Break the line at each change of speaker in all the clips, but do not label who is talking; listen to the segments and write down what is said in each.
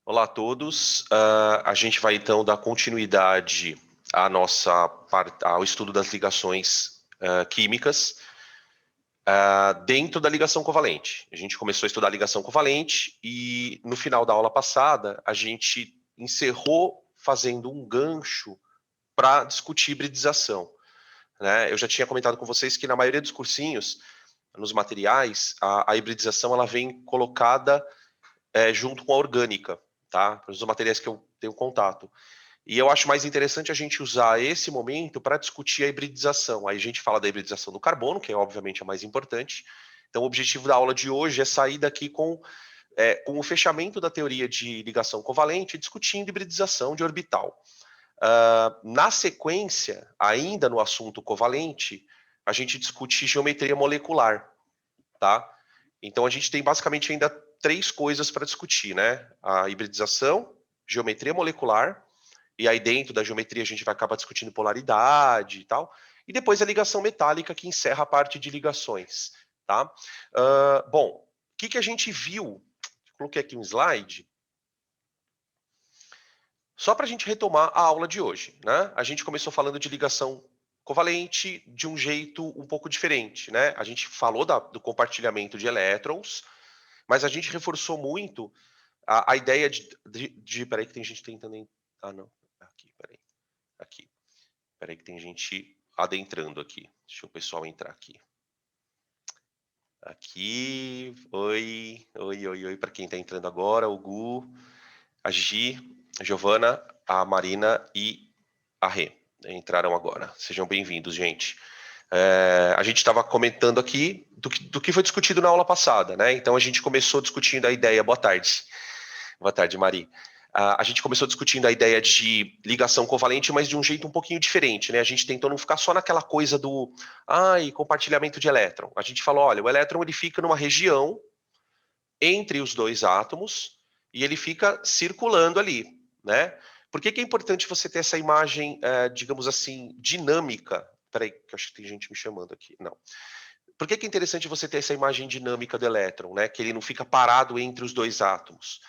Olá a todos, a gente vai então dar continuidade ao estudo das ligações químicas dentro da ligação covalente. A gente começou a estudar a ligação covalente e no final da aula passada a gente encerrou fazendo um gancho para discutir hibridização, né? Eu já tinha comentado com vocês que na maioria dos cursinhos, nos materiais, a hibridização ela vem colocada junto com a orgânica, tá? Para os materiais que eu tenho contato. E eu acho mais interessante a gente usar esse momento para discutir a hibridização. Aí a gente fala da hibridização do carbono, que é obviamente a mais importante. Então o objetivo da aula de hoje é sair daqui com o fechamento da teoria de ligação covalente, discutindo hibridização de orbital. Na sequência, ainda no assunto covalente, a gente discute geometria molecular, tá? Então a gente tem basicamente ainda 3 coisas para discutir, né? A hibridização, geometria molecular, e aí dentro da geometria a gente vai acabar discutindo polaridade e tal, e depois a ligação metálica que encerra a parte de ligações, tá? Bom, o que a gente viu? Coloquei aqui um slide, só para a gente retomar a aula de hoje, né? A gente começou falando de ligação covalente de um jeito um pouco diferente, né? A gente falou do compartilhamento de elétrons, mas a gente reforçou muito a ideia peraí que tem gente tentando... Ah, não. Aqui, peraí. Aqui. Peraí que tem gente adentrando aqui. Deixa o pessoal entrar aqui. Aqui. Oi. Oi. Para quem está entrando agora, o Gu, a Gi, a Giovana, a Marina e a Rê. Entraram agora. Sejam bem-vindos, gente. A gente estava comentando aqui do que foi discutido na aula passada, né? Então a gente começou discutindo a ideia. Boa tarde. Boa tarde, Mari. A gente começou discutindo a ideia de ligação covalente, mas de um jeito um pouquinho diferente, né? A gente tentou não ficar só naquela coisa do compartilhamento de elétron. A gente falou, olha, o elétron ele fica numa região entre os dois átomos e ele fica circulando ali, né? Por que é importante você ter essa imagem, digamos assim, dinâmica? Peraí, que eu acho que tem gente me chamando aqui. Não. Por que é interessante você ter essa imagem dinâmica do elétron, né? Que ele não fica parado entre os dois átomos?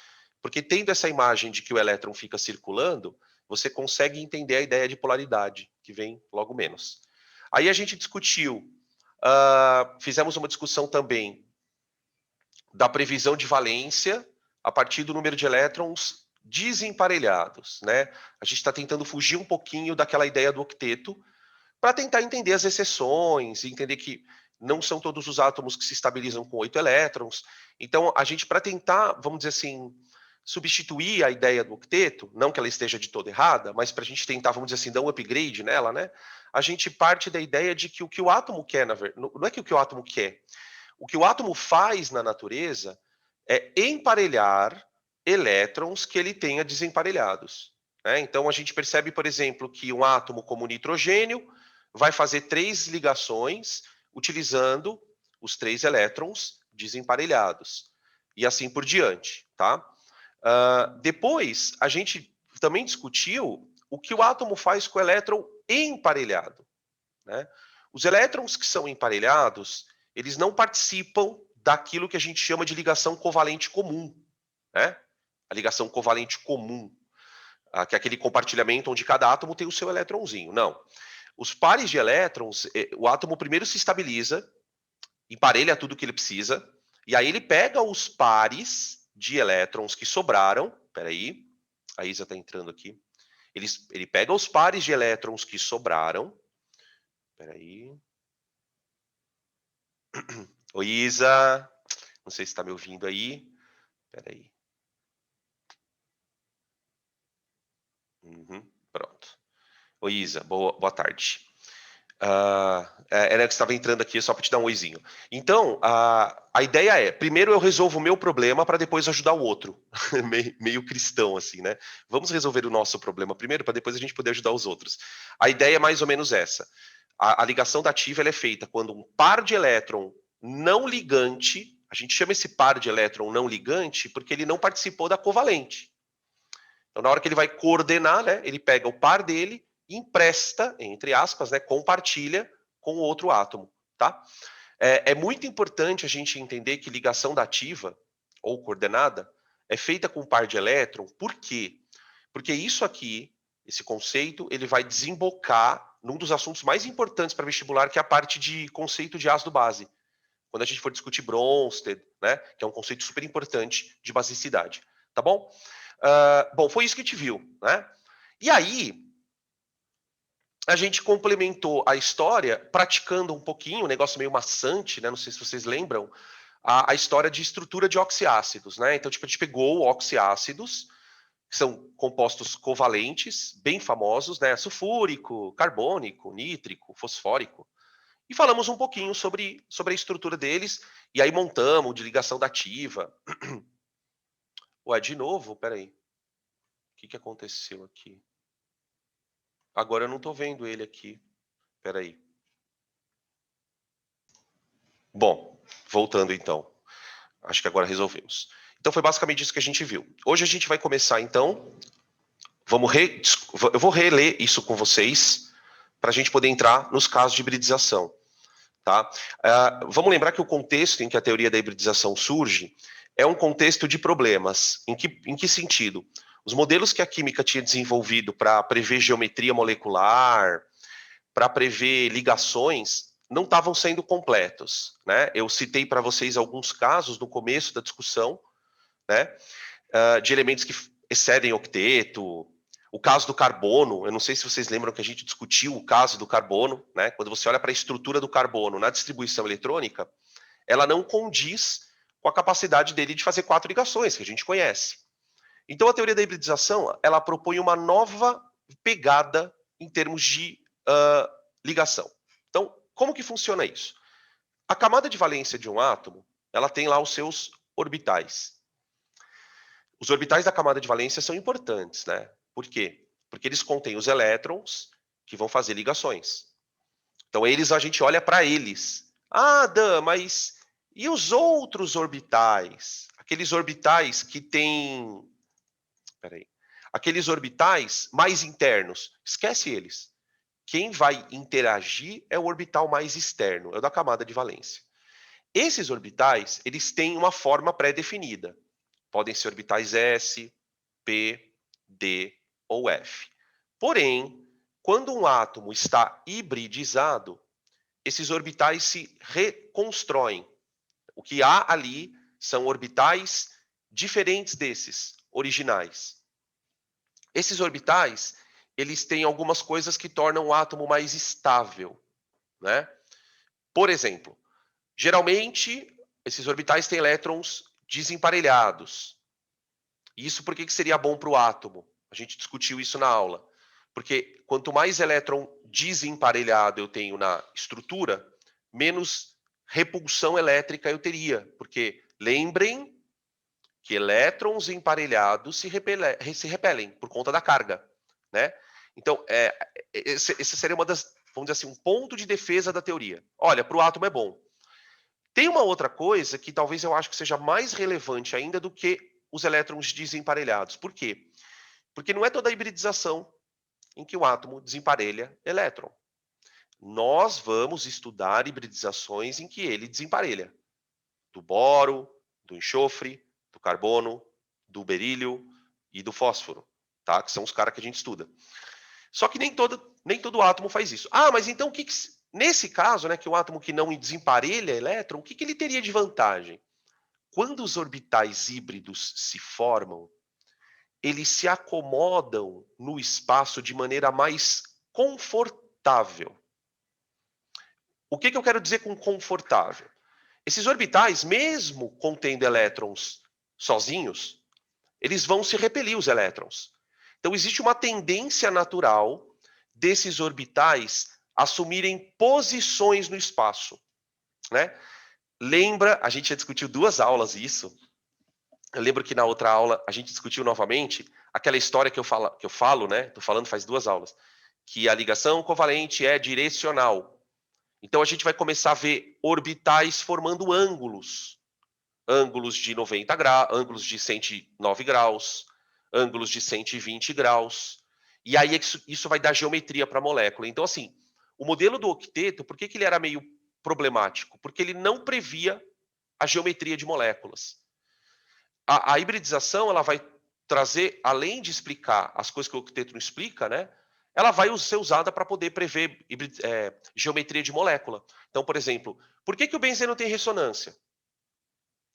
Porque tendo essa imagem de que o elétron fica circulando, você consegue entender a ideia de polaridade, que vem logo menos. Aí a gente discutiu, fizemos uma discussão também da previsão de valência a partir do número de elétrons desemparelhados, né? A gente está tentando fugir um pouquinho daquela ideia do octeto para tentar entender as exceções, entender que não são todos os átomos que se estabilizam com 8 elétrons. Então, a gente, para tentar, vamos dizer assim, substituir a ideia do octeto, não que ela esteja de toda errada, mas para a gente tentar, vamos dizer assim, dar um upgrade nela, né? A gente parte da ideia de que o que o átomo quer, não é que o que o átomo quer, o que o átomo faz na natureza é emparelhar elétrons que ele tenha desemparelhados, né? Então, a gente percebe, por exemplo, que um átomo como o nitrogênio vai fazer 3 ligações utilizando os 3 elétrons desemparelhados. E assim por diante, tá? Depois, a gente também discutiu o que o átomo faz com o elétron emparelhado, né? Os elétrons que são emparelhados, eles não participam daquilo que a gente chama de ligação covalente comum, né? A ligação covalente comum, que é aquele compartilhamento onde cada átomo tem o seu elétronzinho. Não. Os pares de elétrons, o átomo primeiro se estabiliza, emparelha tudo que ele precisa, e aí ele pega os pares de elétrons que sobraram. Peraí, a Isa está entrando aqui. Ele pega os pares de elétrons que sobraram. Peraí. Oi, Isa. Não sei se está me ouvindo aí. Peraí. Pronto. Oi, Isa. Boa tarde. Era que estava entrando aqui só para te dar um oizinho. Então, a ideia é, primeiro eu resolvo o meu problema para depois ajudar o outro. Meio cristão, assim, né? Vamos resolver o nosso problema primeiro para depois a gente poder ajudar os outros. A ideia é mais ou menos essa. A ligação dativa ela é feita quando um par de elétron não ligante, a gente chama esse par de elétron não ligante porque ele não participou da covalente. Então, na hora que ele vai coordenar, né, ele pega o par dele e empresta, entre aspas, né, compartilha com o outro átomo, tá? É muito importante a gente entender que ligação dativa, ou coordenada, é feita com par de elétron, por quê? Porque isso aqui, esse conceito, ele vai desembocar num dos assuntos mais importantes para vestibular, que é a parte de conceito de ácido-base. Quando a gente for discutir Bronsted, né, que é um conceito super importante de basicidade, tá bom? Bom, foi isso que a gente viu, né? E aí, a gente complementou a história praticando um pouquinho, um negócio meio maçante, né? Não sei se vocês lembram, a história de estrutura de oxiácidos, né? Então, tipo, a gente pegou oxiácidos, que são compostos covalentes, bem famosos, né? Sulfúrico, carbônico, nítrico, fosfórico. E falamos um pouquinho sobre a estrutura deles, e aí montamos de ligação dativa. Ué, de novo? Peraí. O que aconteceu aqui? Agora eu não estou vendo ele aqui. Peraí. Bom, voltando então. Acho que agora resolvemos. Então foi basicamente isso que a gente viu. Hoje a gente vai começar então. Eu vou reler isso com vocês para a gente poder entrar nos casos de hibridização. Tá? Vamos lembrar que o contexto em que a teoria da hibridização surge é um contexto de problemas. Em que sentido? Os modelos que a química tinha desenvolvido para prever geometria molecular, para prever ligações, não estavam sendo completos. Né? Eu citei para vocês alguns casos no começo da discussão, né? De elementos que excedem octeto. O caso do carbono, eu não sei se vocês lembram que a gente discutiu o caso do carbono, né? Quando você olha para a estrutura do carbono na distribuição eletrônica, ela não condiz com a capacidade dele de fazer 4 ligações, que a gente conhece. Então, a teoria da hibridização, ela propõe uma nova pegada em termos de ligação. Então, como que funciona isso? A camada de valência de um átomo, ela tem lá os seus orbitais. Os orbitais da camada de valência são importantes, né? Por quê? Porque eles contêm os elétrons que vão fazer ligações. Então, a gente olha para eles. Ah, Dan, mas e os outros orbitais? Aqueles orbitais que têm... Peraí. Aqueles orbitais mais internos. Esquece eles. Quem vai interagir é o orbital mais externo, é o da camada de valência. Esses orbitais, eles têm uma forma pré-definida. Podem ser orbitais S, P, D ou F. Porém, quando um átomo está hibridizado, esses orbitais se reconstroem. O que há ali são orbitais diferentes desses originais. Esses orbitais, eles têm algumas coisas que tornam o átomo mais estável, né? Por exemplo, geralmente esses orbitais têm elétrons desemparelhados. Isso por que seria bom para o átomo? A gente discutiu isso na aula. Porque quanto mais elétron desemparelhado eu tenho na estrutura, menos repulsão elétrica eu teria. Porque lembrem que elétrons emparelhados se repelem por conta da carga, né? Então, esse seria uma das, vamos dizer assim, um ponto de defesa da teoria. Olha, para o átomo é bom. Tem uma outra coisa que talvez eu acho que seja mais relevante ainda do que os elétrons desemparelhados. Por quê? Porque não é toda a hibridização em que o átomo desemparelha elétron. Nós vamos estudar hibridizações em que ele desemparelha. Do boro, do enxofre, do carbono, do berílio e do fósforo, tá? Que são os caras que a gente estuda. Só que nem todo átomo faz isso. Ah, mas então nesse caso, né, que o átomo que não desemparelha elétron, o que ele teria de vantagem? Quando os orbitais híbridos se formam, eles se acomodam no espaço de maneira mais confortável. O que eu quero dizer com confortável? Esses orbitais, mesmo contendo elétrons sozinhos, eles vão se repelir os elétrons. Então, existe uma tendência natural desses orbitais assumirem posições no espaço, né? Lembra, a gente já discutiu 2 aulas isso. Eu lembro que na outra aula a gente discutiu novamente aquela história que eu falo, né? Tô falando faz 2 aulas, que a ligação covalente é direcional. Então a gente vai começar a ver orbitais formando ângulos. Ângulos de 90 graus, ângulos de 109 graus, ângulos de 120 graus. E aí isso vai dar geometria para a molécula. Então, assim, o modelo do octeto, por que ele era meio problemático? Porque ele não previa a geometria de moléculas. A hibridização, ela vai trazer, além de explicar as coisas que o octeto não explica, né? Ela vai ser usada para poder prever geometria de molécula. Então, por exemplo, por que o benzeno tem ressonância?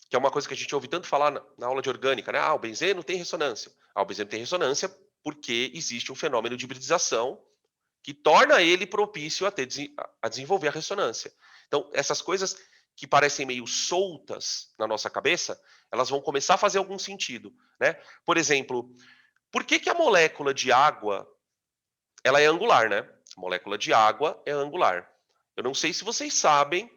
Que é uma coisa que a gente ouve tanto falar na aula de orgânica, né? Ah, o benzeno tem ressonância. Ah, o benzeno tem ressonância porque existe um fenômeno de hibridização que torna ele propício a desenvolver a ressonância. Então, essas coisas que parecem meio soltas na nossa cabeça, elas vão começar a fazer algum sentido, né? Por exemplo, por que a molécula de água, ela é angular, né? A molécula de água é angular. Eu não sei se vocês sabem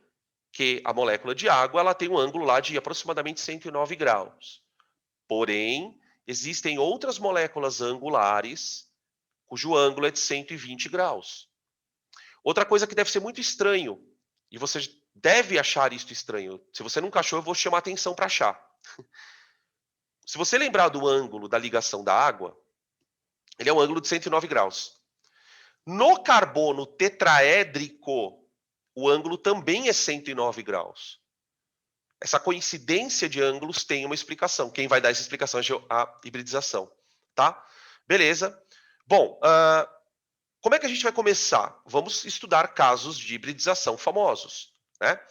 que a molécula de água, ela tem um ângulo lá de aproximadamente 109 graus. Porém, existem outras moléculas angulares cujo ângulo é de 120 graus. Outra coisa que deve ser muito estranho, e você deve achar isso estranho. Se você nunca achou, eu vou chamar atenção para achar. Se você lembrar do ângulo da ligação da água, ele é um ângulo de 109 graus. No carbono tetraédrico, o ângulo também é 109 graus. Essa coincidência de ângulos tem uma explicação. Quem vai dar essa explicação é a hibridização. Tá? Beleza. Bom, como é que a gente vai começar? Vamos estudar casos de hibridização famosos, né?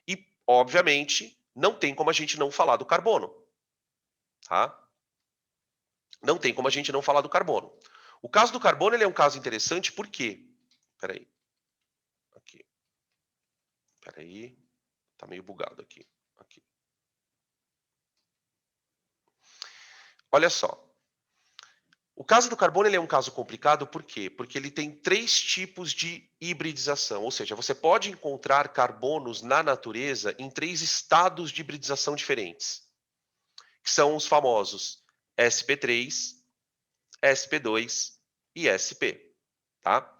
E, obviamente, não tem como a gente não falar do carbono, tá? Não tem como a gente não falar do carbono. O caso do carbono, ele é um caso interessante porque... Peraí. Aqui. Peraí. Tá meio bugado aqui. Aqui. Olha só. O caso do carbono ele é um caso complicado, por quê? Porque ele tem 3 tipos de hibridização, ou seja, você pode encontrar carbonos na natureza em 3 estados de hibridização diferentes, que são os famosos sp3, sp2 e sp. Tá?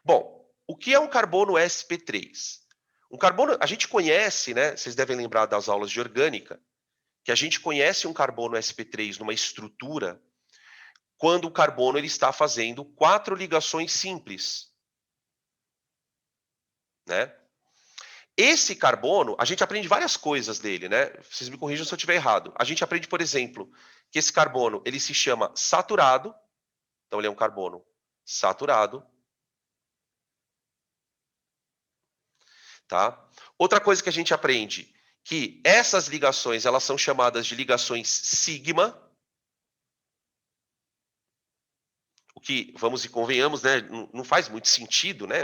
Bom, o que é um carbono sp3? Um carbono, a gente conhece, né? Vocês devem lembrar das aulas de orgânica, que a gente conhece um carbono sp3 numa estrutura quando o carbono ele está fazendo 4 ligações simples, né? Esse carbono, a gente aprende várias coisas dele, né? Vocês me corrijam se eu estiver errado. A gente aprende, por exemplo, que esse carbono ele se chama saturado, então ele é um carbono saturado, tá? Outra coisa que a gente aprende que essas ligações elas são chamadas de ligações sigma. O que, vamos e convenhamos, né, não faz muito sentido, né?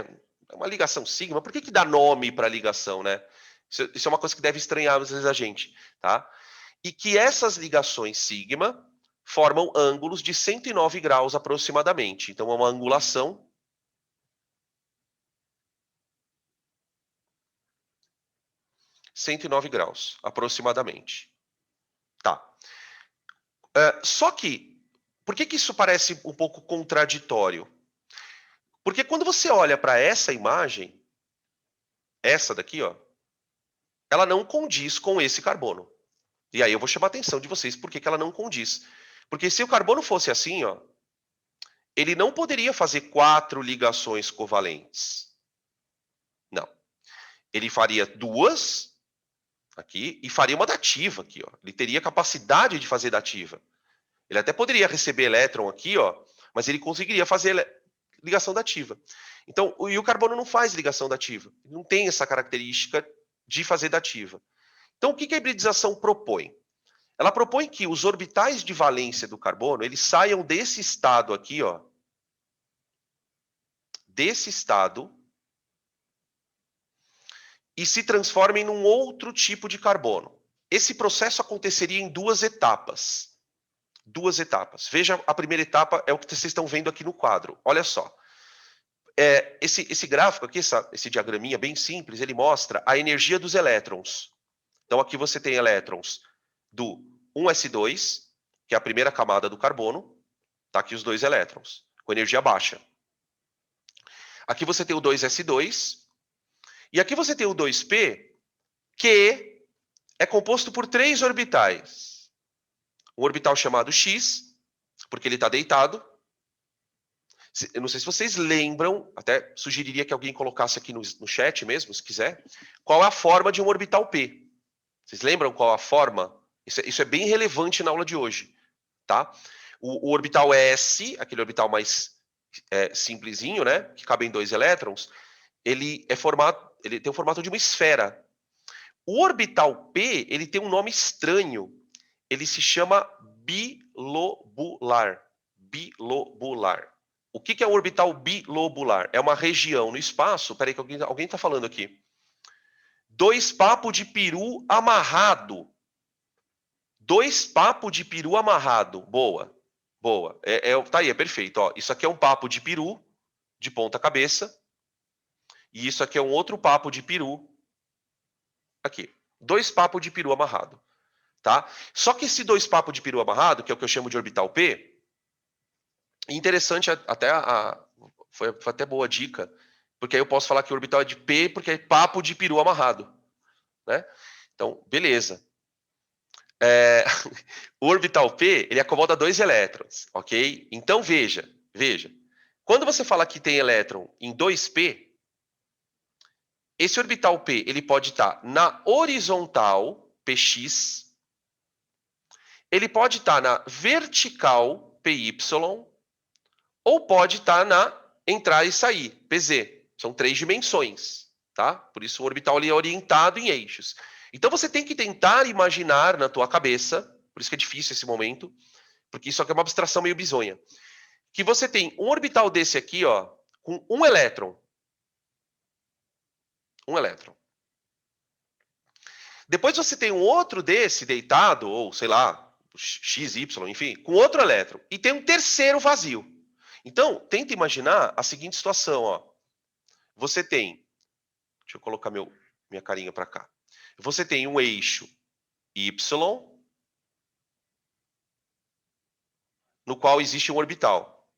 É uma ligação sigma. Por que dá nome para a ligação, né? Isso é uma coisa que deve estranhar às vezes a gente, tá? E que essas ligações sigma formam ângulos de 109 graus aproximadamente. Então, é uma angulação. – 109 graus, aproximadamente. Tá. Só que, por que isso parece um pouco contraditório? Porque quando você olha para essa imagem, essa daqui, ó, ela não condiz com esse carbono. E aí eu vou chamar a atenção de vocês por que ela não condiz. Porque se o carbono fosse assim, ó, ele não poderia fazer 4 ligações covalentes. Não. Ele faria 2 aqui e faria uma dativa aqui, ó. Ele teria capacidade de fazer dativa. Ele até poderia receber elétron aqui, ó, mas ele conseguiria fazer ligação dativa. Então, e o carbono não faz ligação dativa. Ele não tem essa característica de fazer dativa. Então, o que a hibridização propõe? Ela propõe que os orbitais de valência do carbono, eles saiam desse estado aqui, ó, desse estado, e se transformem num outro tipo de carbono. Esse processo aconteceria em 2 etapas. 2 etapas. Veja, a primeira etapa é o que vocês estão vendo aqui no quadro. Olha só. esse gráfico aqui, esse diagraminha bem simples, ele mostra a energia dos elétrons. Então, aqui você tem elétrons do 1s2, que é a primeira camada do carbono. Tá aqui os 2 elétrons, com energia baixa. Aqui você tem o 2s2. E aqui você tem o 2p, que é composto por 3 orbitais. Um orbital chamado X, porque ele está deitado. Eu não sei se vocês lembram, até sugeriria que alguém colocasse aqui no chat mesmo, se quiser, qual é a forma de um orbital P. Vocês lembram qual a forma? Isso é bem relevante na aula de hoje, tá? O orbital S, aquele orbital mais simplesinho, né, que cabem 2 elétrons, ele tem o formato de uma esfera. O orbital P, ele tem um nome estranho. Ele se chama bilobular. Bilobular. O que é o orbital bilobular? É uma região no espaço. Peraí, que alguém está falando aqui. 2 papos de peru amarrado. 2 papos de peru amarrado. Boa. Boa. Tá aí, é perfeito. Ó, isso aqui é um papo de peru, de ponta cabeça. E isso aqui é um outro papo de peru. Aqui. 2 papos de peru amarrado. Tá? Só que esse 2 papos de peru amarrado, que é o que eu chamo de orbital P, interessante, foi até boa dica, porque aí eu posso falar que o orbital é de P porque é papo de peru amarrado. Né? Então, beleza. O orbital P, ele acomoda 2 elétrons, ok? Então, veja. Quando você fala que tem elétron em 2p, esse orbital P ele pode estar na horizontal, px, ele pode estar na vertical, py, ou pode estar na entrar e sair, pz. São 3 dimensões, tá? Por isso o orbital ali é orientado em eixos. Então você tem que tentar imaginar na tua cabeça, por isso que é difícil esse momento, porque isso aqui é uma abstração meio bizonha, que você tem um orbital desse aqui, ó, com um elétron. Um elétron. Depois você tem um outro desse deitado, ou sei lá, XY, enfim, com outro elétron. E tem um terceiro vazio. Então, tenta imaginar a seguinte situação, ó. Você tem, deixa eu colocar minha carinha para cá. Você tem um eixo Y, no qual existe um orbital.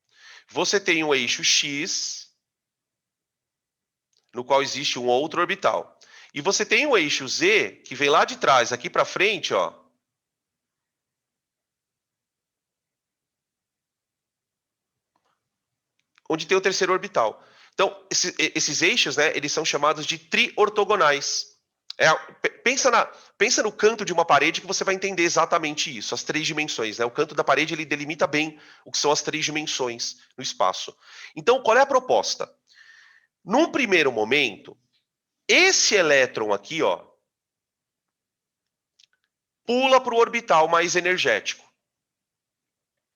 Você tem um eixo X, no qual existe um outro orbital. E você tem um eixo Z, que vem lá de trás, aqui para frente, ó. Onde tem o terceiro orbital. Então, esses eixos, né, eles são chamados de triortogonais. Pensa no canto de uma parede que você vai entender exatamente isso, as 3 dimensões. Né? O canto da parede ele delimita bem o que são as 3 dimensões no espaço. Então, qual é a proposta? Num primeiro momento, esse elétron aqui, ó, pula para o orbital mais energético.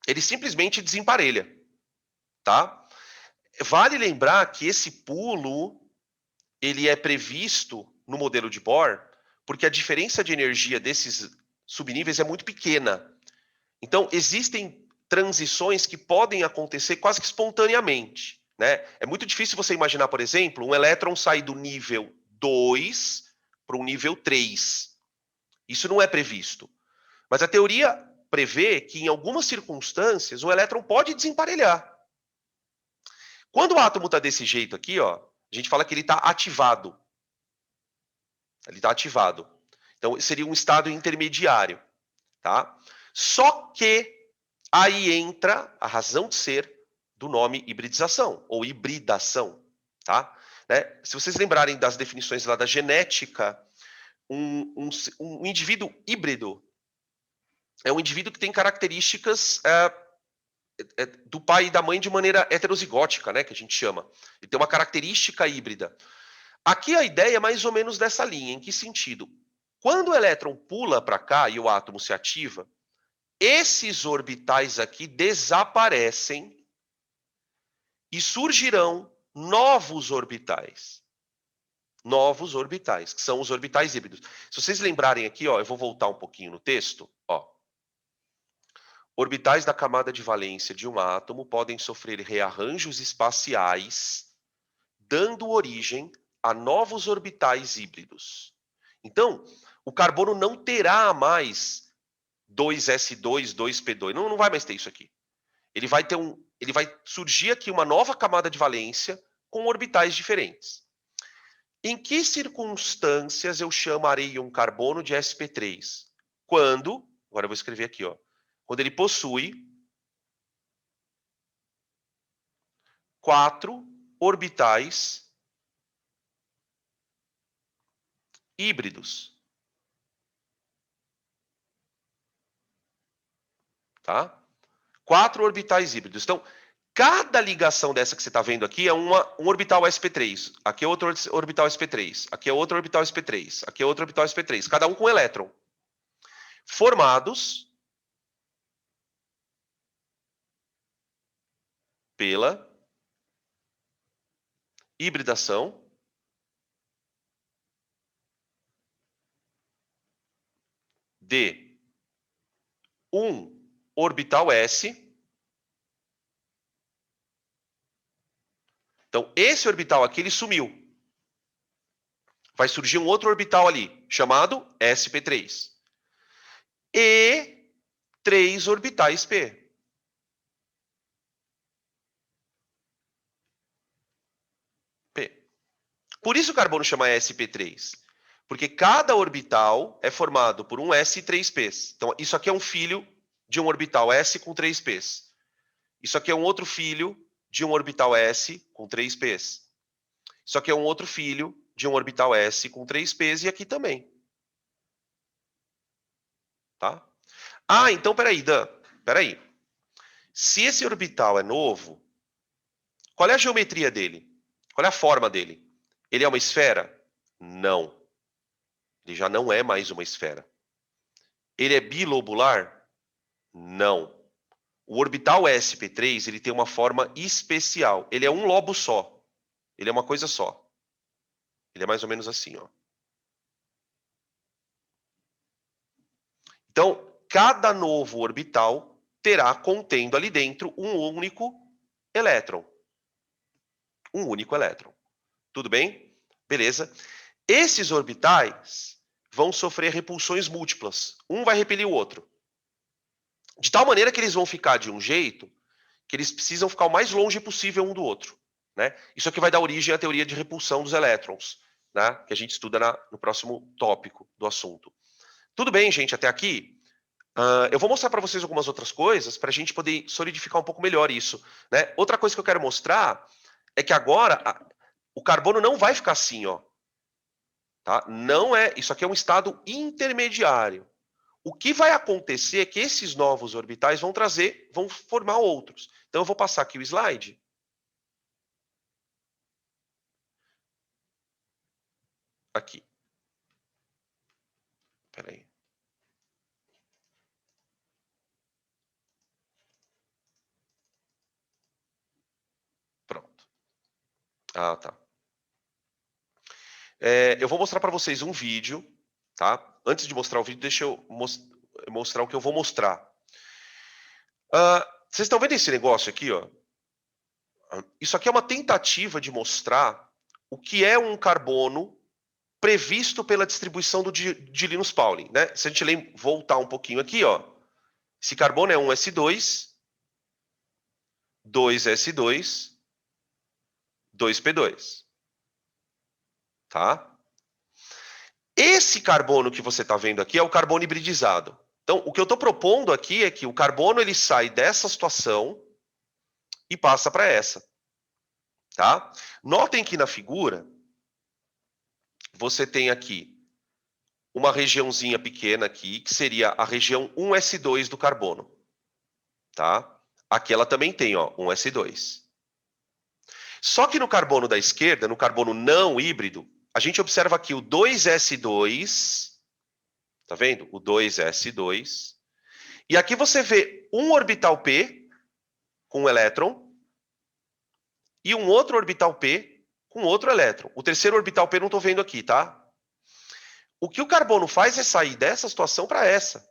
Ele simplesmente desemparelha, tá? Vale lembrar que esse pulo ele é previsto no modelo de Bohr, porque a diferença de energia desses subníveis é muito pequena. Então, existem transições que podem acontecer quase que espontaneamente. Né? É muito difícil você imaginar, por exemplo, um elétron sair do nível 2 para o nível 3. Isso não é previsto. Mas a teoria prevê que, em algumas circunstâncias, o elétron pode desemparelhar. Quando o átomo está desse jeito aqui, ó, a gente fala que ele está ativado. Ele está ativado. Então, seria um estado intermediário. Tá? Só que aí entra a razão de ser do nome hibridização, ou hibridação. Tá? Né? Se vocês lembrarem das definições lá da genética, um indivíduo híbrido é um indivíduo que tem características do pai e da mãe de maneira heterozigótica, né, que a gente chama. Ele tem uma característica híbrida. Aqui a ideia é mais ou menos dessa linha. Em que sentido? Quando o elétron pula para cá e o átomo se ativa, esses orbitais aqui desaparecem e surgirão novos orbitais. Novos orbitais, que são os orbitais híbridos. Se vocês lembrarem aqui, ó, eu vou voltar um pouquinho no texto, ó. Orbitais da camada de valência de um átomo podem sofrer rearranjos espaciais dando origem a novos orbitais híbridos. Então, o carbono não terá mais 2s2, 2p2. Não vai mais ter isso aqui. Ele vai surgir aqui uma nova camada de valência com orbitais diferentes. Em que circunstâncias eu chamarei um carbono de sp3? Quando, agora eu vou escrever aqui, ó, quando ele possui 4 orbitais híbridos. Tá? 4 orbitais híbridos. Então, cada ligação dessa que você está vendo aqui é um orbital sp3. Aqui é outro orbital sp3. Aqui é outro orbital sp3. Aqui é outro orbital sp3. Cada um com um elétron. Formados pela hibridação de um orbital s. Então, esse orbital aqui, ele sumiu. Vai surgir um outro orbital ali, chamado sp3. E 3 orbitais p. P. Por isso o carbono chama sp3. Porque cada orbital é formado por um s e 3 p's. Então, isso aqui é um filho de um orbital s com 3 p's. Isso aqui é um outro filho de um orbital s com 3 p's. Isso aqui é um outro filho de um orbital s com 3 p's e aqui também. Tá? Ah, então peraí, Dan. Peraí. Se esse orbital é novo, qual é a geometria dele? Qual é a forma dele? Ele é uma esfera? Não. Ele já não é mais uma esfera. Ele é bilobular? Não. O orbital sp3 ele tem uma forma especial. Ele é um lobo só. Ele é uma coisa só. Ele é mais ou menos assim, ó. Então, cada novo orbital terá contendo ali dentro um único elétron. Um único elétron. Tudo bem? Beleza. Esses orbitais vão sofrer repulsões múltiplas. Um vai repelir o outro. De tal maneira que eles vão ficar de um jeito que eles precisam ficar o mais longe possível um do outro. Né? Isso aqui vai dar origem à teoria de repulsão dos elétrons, né? Que a gente estuda no próximo tópico do assunto. Tudo bem, gente, até aqui? Eu vou mostrar para vocês algumas outras coisas para a gente poder solidificar um pouco melhor isso. Né? Outra coisa que eu quero mostrar é que agora o carbono não vai ficar assim, ó. Tá? Não é, isso aqui é um estado intermediário. O que vai acontecer é que esses novos orbitais vão formar outros. Então eu vou passar aqui o slide. Aqui. Espera aí. Pronto. Ah, tá. Eu vou mostrar para vocês um vídeo, tá? Antes de mostrar o vídeo, deixa eu mostrar o que eu vou mostrar. Vocês estão vendo esse negócio aqui, ó? Isso aqui é uma tentativa de mostrar o que é um carbono previsto pela distribuição de Linus Pauling, né? Se a gente voltar um pouquinho aqui, ó, esse carbono é 1s2, 2s2, 2p2, tá? Esse carbono que você está vendo aqui é o carbono hibridizado. Então, o que eu estou propondo aqui é que o carbono ele sai dessa situação e passa para essa, tá? Notem que na figura você tem aqui uma regiãozinha pequena aqui, que seria a região 1s2 do carbono, tá? Aqui ela também tem, ó, 1s2. Só que no carbono da esquerda, no carbono não híbrido, a gente observa aqui o 2s2, tá vendo? O 2s2. E aqui você vê um orbital p com um elétron e um outro orbital p com outro elétron. O terceiro orbital p não estou vendo aqui, tá? O que o carbono faz é sair dessa situação para essa.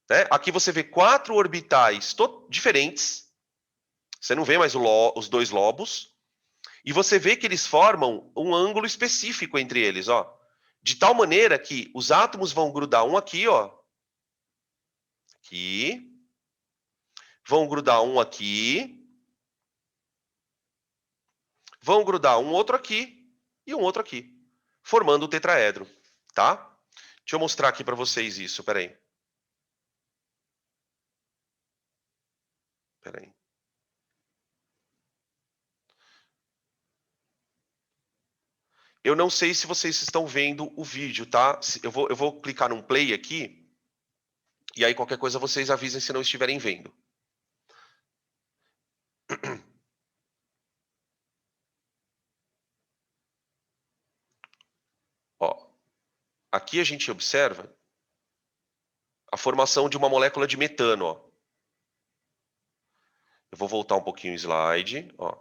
Né? Aqui você vê 4 orbitais diferentes. Você não vê mais os dois lobos. E você vê que eles formam um ângulo específico entre eles, ó. De tal maneira que os átomos vão grudar um aqui, ó. Aqui. Vão grudar um aqui. Vão grudar um outro aqui e um outro aqui, formando o tetraedro, tá? Deixa eu mostrar aqui para vocês isso, peraí. Peraí. Eu não sei se vocês estão vendo o vídeo, tá? Eu vou clicar num play aqui, e aí qualquer coisa vocês avisem se não estiverem vendo. Ó, aqui a gente observa a formação de uma molécula de metano, ó. Eu vou voltar um pouquinho o slide, ó.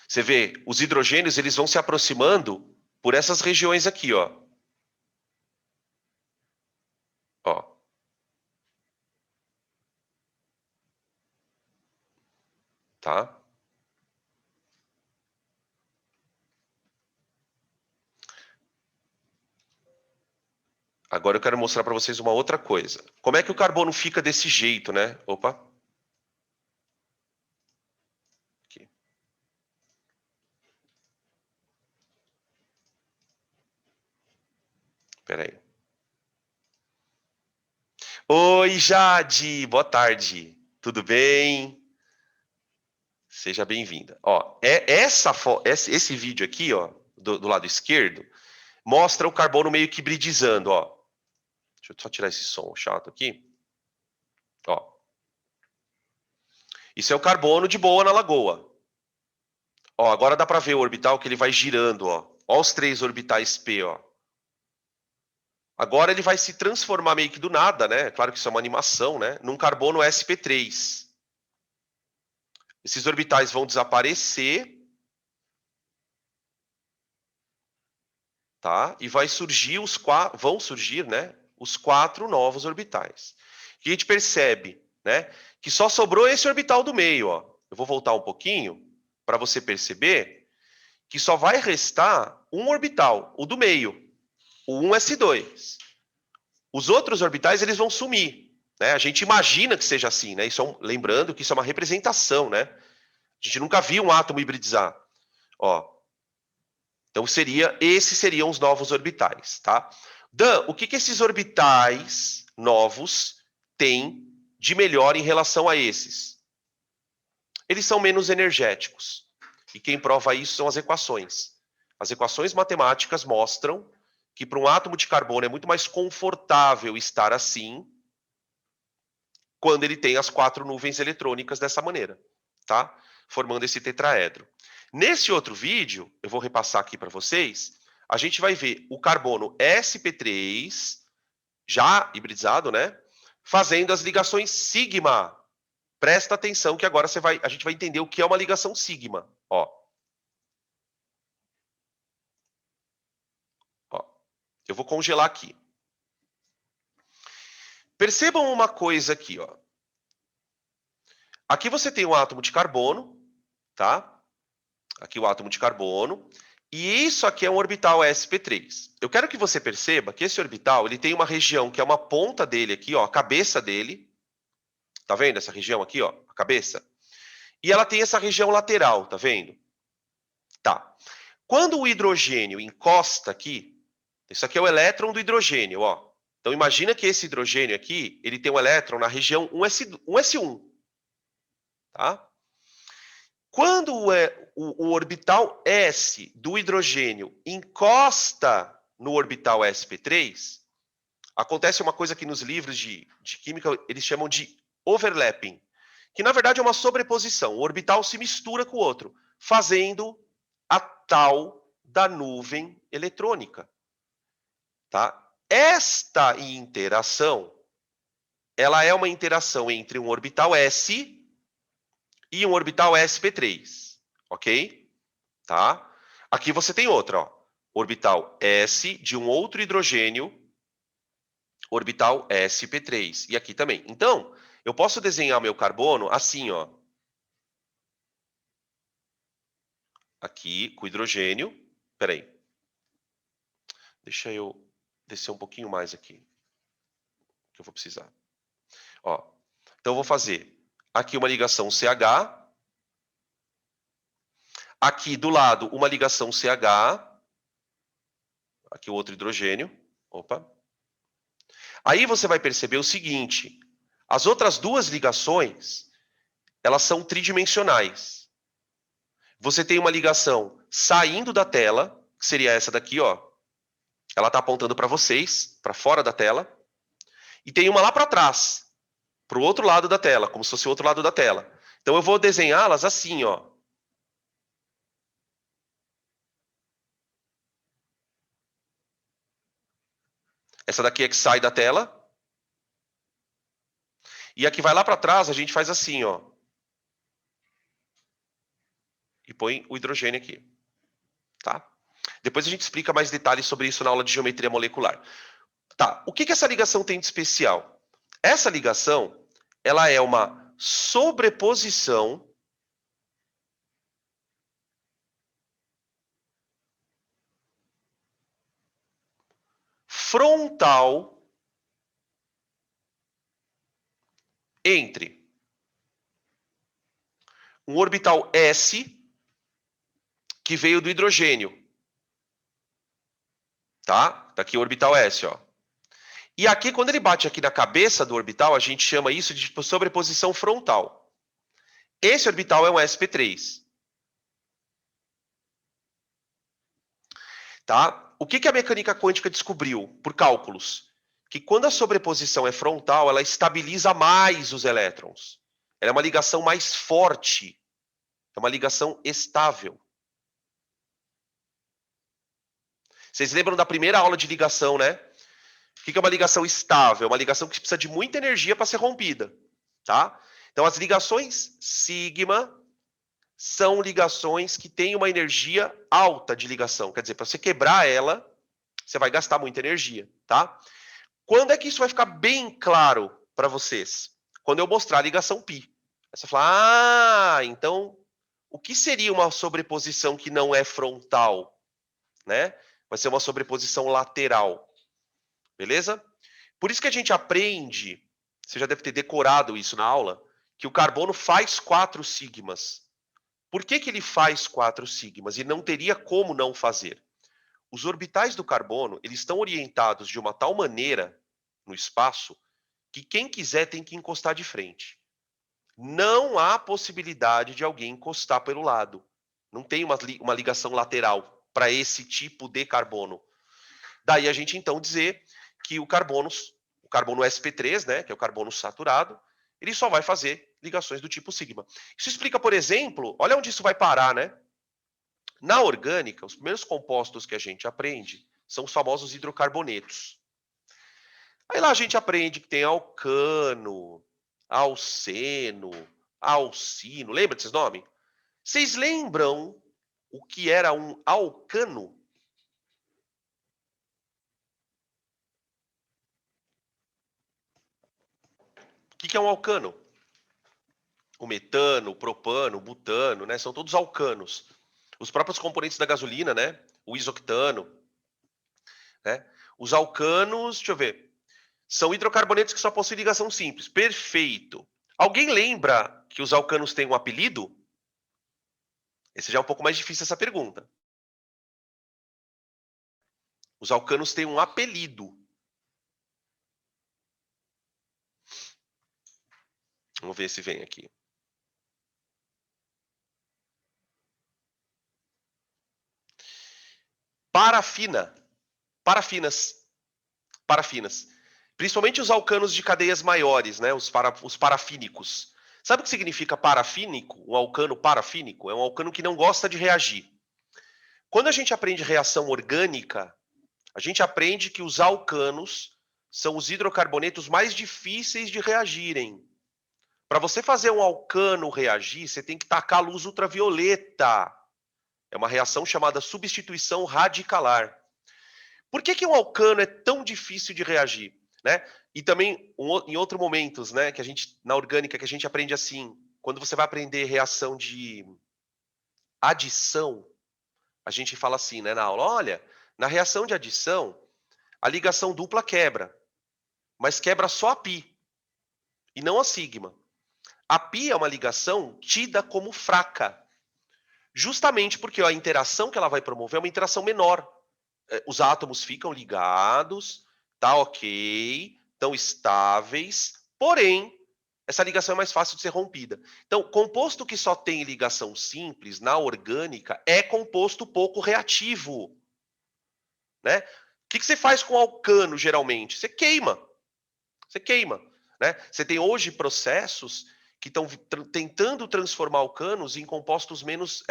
Você vê, os hidrogênios eles vão se aproximando por essas regiões aqui, ó. Ó. Tá? Agora eu quero mostrar para vocês uma outra coisa. Como é que o carbono fica desse jeito, né? Opa. Aqui. Espera aí. Oi, Jade. Boa tarde. Tudo bem? Seja bem-vinda. Ó, esse vídeo aqui, ó, do lado esquerdo, mostra o carbono meio que hibridizando, ó. Deixa eu só tirar esse som chato aqui. Ó. Isso é o carbono de boa na lagoa. Ó, agora dá para ver o orbital que ele vai girando, ó. Ó os 3 orbitais P, ó. Agora ele vai se transformar meio que do nada, né? Claro que isso é uma animação, né? Num carbono sp3. Esses orbitais vão desaparecer, tá? E vão surgir, né? Os 4 novos orbitais. E a gente percebe, né? Que só sobrou esse orbital do meio, ó. Eu vou voltar um pouquinho para você perceber que só vai restar um orbital, o do meio, o 1s2. Os outros orbitais eles vão sumir, né? A gente imagina que seja assim, né? Lembrando que isso é uma representação, né? A gente nunca viu um átomo hibridizar, ó. Então esses seriam os novos orbitais, tá? Dan, o que esses orbitais novos têm de melhor em relação a esses? Eles são menos energéticos. E quem prova isso são as equações. As equações matemáticas mostram que para um átomo de carbono é muito mais confortável estar assim quando ele tem as 4 nuvens eletrônicas dessa maneira, tá? Formando esse tetraedro. Nesse outro vídeo, eu vou repassar aqui para vocês, a gente vai ver o carbono sp3, já hibridizado, né? Fazendo as ligações sigma. Presta atenção que agora a gente vai entender o que é uma ligação sigma. Ó. Ó. Eu vou congelar aqui. Percebam uma coisa aqui, ó. Aqui você tem um átomo de carbono, tá? Aqui o átomo de carbono. E isso aqui é um orbital sp3. Eu quero que você perceba que esse orbital ele tem uma região que é uma ponta dele aqui, ó, a cabeça dele. Tá vendo essa região aqui, ó, a cabeça? E ela tem essa região lateral, tá vendo? Tá. Quando o hidrogênio encosta aqui, isso aqui é o elétron do hidrogênio, ó. Então imagina que esse hidrogênio aqui, ele tem um elétron na região 1s1, tá? Quando o orbital S do hidrogênio encosta no orbital sp3, acontece uma coisa que nos livros de química eles chamam de overlapping, que na verdade é uma sobreposição. O orbital se mistura com o outro, fazendo a tal da nuvem eletrônica. Tá? Esta interação, ela é uma interação entre um orbital S e um orbital sp3, ok? Tá? Aqui você tem outra, ó. Orbital S de um outro hidrogênio, orbital sp3. E aqui também. Então, eu posso desenhar meu carbono assim, ó. aqui com hidrogênio. Espera aí. Deixa eu descer um pouquinho mais aqui, que eu vou precisar. Ó, então eu vou fazer aqui uma ligação CH, aqui do lado uma ligação CH, aqui o outro hidrogênio. Opa. Aí você vai perceber o seguinte, as outras duas ligações, elas são tridimensionais. Você tem uma ligação saindo da tela, que seria essa daqui, ó. Ela está apontando para vocês, para fora da tela. E tem uma lá para trás, para o outro lado da tela, como se fosse o outro lado da tela. Então eu vou desenhá-las assim, ó. Essa daqui é que sai da tela. E a que vai lá para trás, a gente faz assim, ó. E põe o hidrogênio aqui. Tá? Depois a gente explica mais detalhes sobre isso na aula de geometria molecular. Tá, o que essa ligação tem de especial? Essa ligação, ela é uma sobreposição frontal entre um orbital S que veio do hidrogênio. Tá? Tá aqui o orbital S, ó. E aqui, quando ele bate aqui na cabeça do orbital, a gente chama isso de sobreposição frontal. Esse orbital é um sp3. Tá? O que a mecânica quântica descobriu por cálculos? Que quando a sobreposição é frontal, ela estabiliza mais os elétrons. Ela é uma ligação mais forte. É uma ligação estável. Vocês lembram da primeira aula de ligação, né? O que é uma ligação estável? É uma ligação que precisa de muita energia para ser rompida. Tá? Então, as ligações sigma são ligações que têm uma energia alta de ligação. Quer dizer, para você quebrar ela, você vai gastar muita energia. Tá? Quando é que isso vai ficar bem claro para vocês? Quando eu mostrar a ligação π. Aí você fala, então, o que seria uma sobreposição que não é frontal? Né? Vai ser uma sobreposição lateral. Beleza? Por isso que a gente aprende, você já deve ter decorado isso na aula, que o carbono faz 4 sigmas. Por que ele faz 4 sigmas? E não teria como não fazer. Os orbitais do carbono, eles estão orientados de uma tal maneira no espaço que quem quiser tem que encostar de frente. Não há possibilidade de alguém encostar pelo lado. Não tem uma ligação lateral para esse tipo de carbono. Daí a gente então dizer que o carbono sp3, né, que é o carbono saturado, ele só vai fazer ligações do tipo sigma. Isso explica, por exemplo, olha onde isso vai parar, né? Na orgânica, os primeiros compostos que a gente aprende são os famosos hidrocarbonetos. Aí lá a gente aprende que tem alcano, alceno, alcino. Lembra desses nomes? Vocês lembram o que era um alcano? O que é um alcano? O metano, o propano, o butano, né? São todos alcanos. Os próprios componentes da gasolina, né? O isoctano, né? Os alcanos, deixa eu ver, são hidrocarbonetos que só possuem ligação simples. Perfeito. Alguém lembra que os alcanos têm um apelido? Esse já é um pouco mais difícil essa pergunta. Os alcanos têm um apelido. Vamos ver se vem aqui. Parafina. Parafinas. Principalmente os alcanos de cadeias maiores, né? Os parafínicos. Sabe o que significa parafínico? Um alcano parafínico? É um alcano que não gosta de reagir. Quando a gente aprende reação orgânica, a gente aprende que os alcanos são os hidrocarbonetos mais difíceis de reagirem. Para você fazer um alcano reagir, você tem que tacar luz ultravioleta. É uma reação chamada substituição radicalar. Por que um alcano é tão difícil de reagir? Né? E também em outros momentos, né, que a gente na orgânica que a gente aprende assim, quando você vai aprender reação de adição, a gente fala assim, né, na aula, olha, na reação de adição, a ligação dupla quebra, mas quebra só a π e não a sigma. A π é uma ligação tida como fraca, justamente porque a interação que ela vai promover é uma interação menor. Os átomos ficam ligados, tá ok, estão estáveis, porém, essa ligação é mais fácil de ser rompida. Então, composto que só tem ligação simples, na orgânica, é composto pouco reativo. Né? O que você faz com alcano, geralmente? Você queima. Você queima. Né? Você tem hoje processos que estão tentando transformar alcanos em compostos menos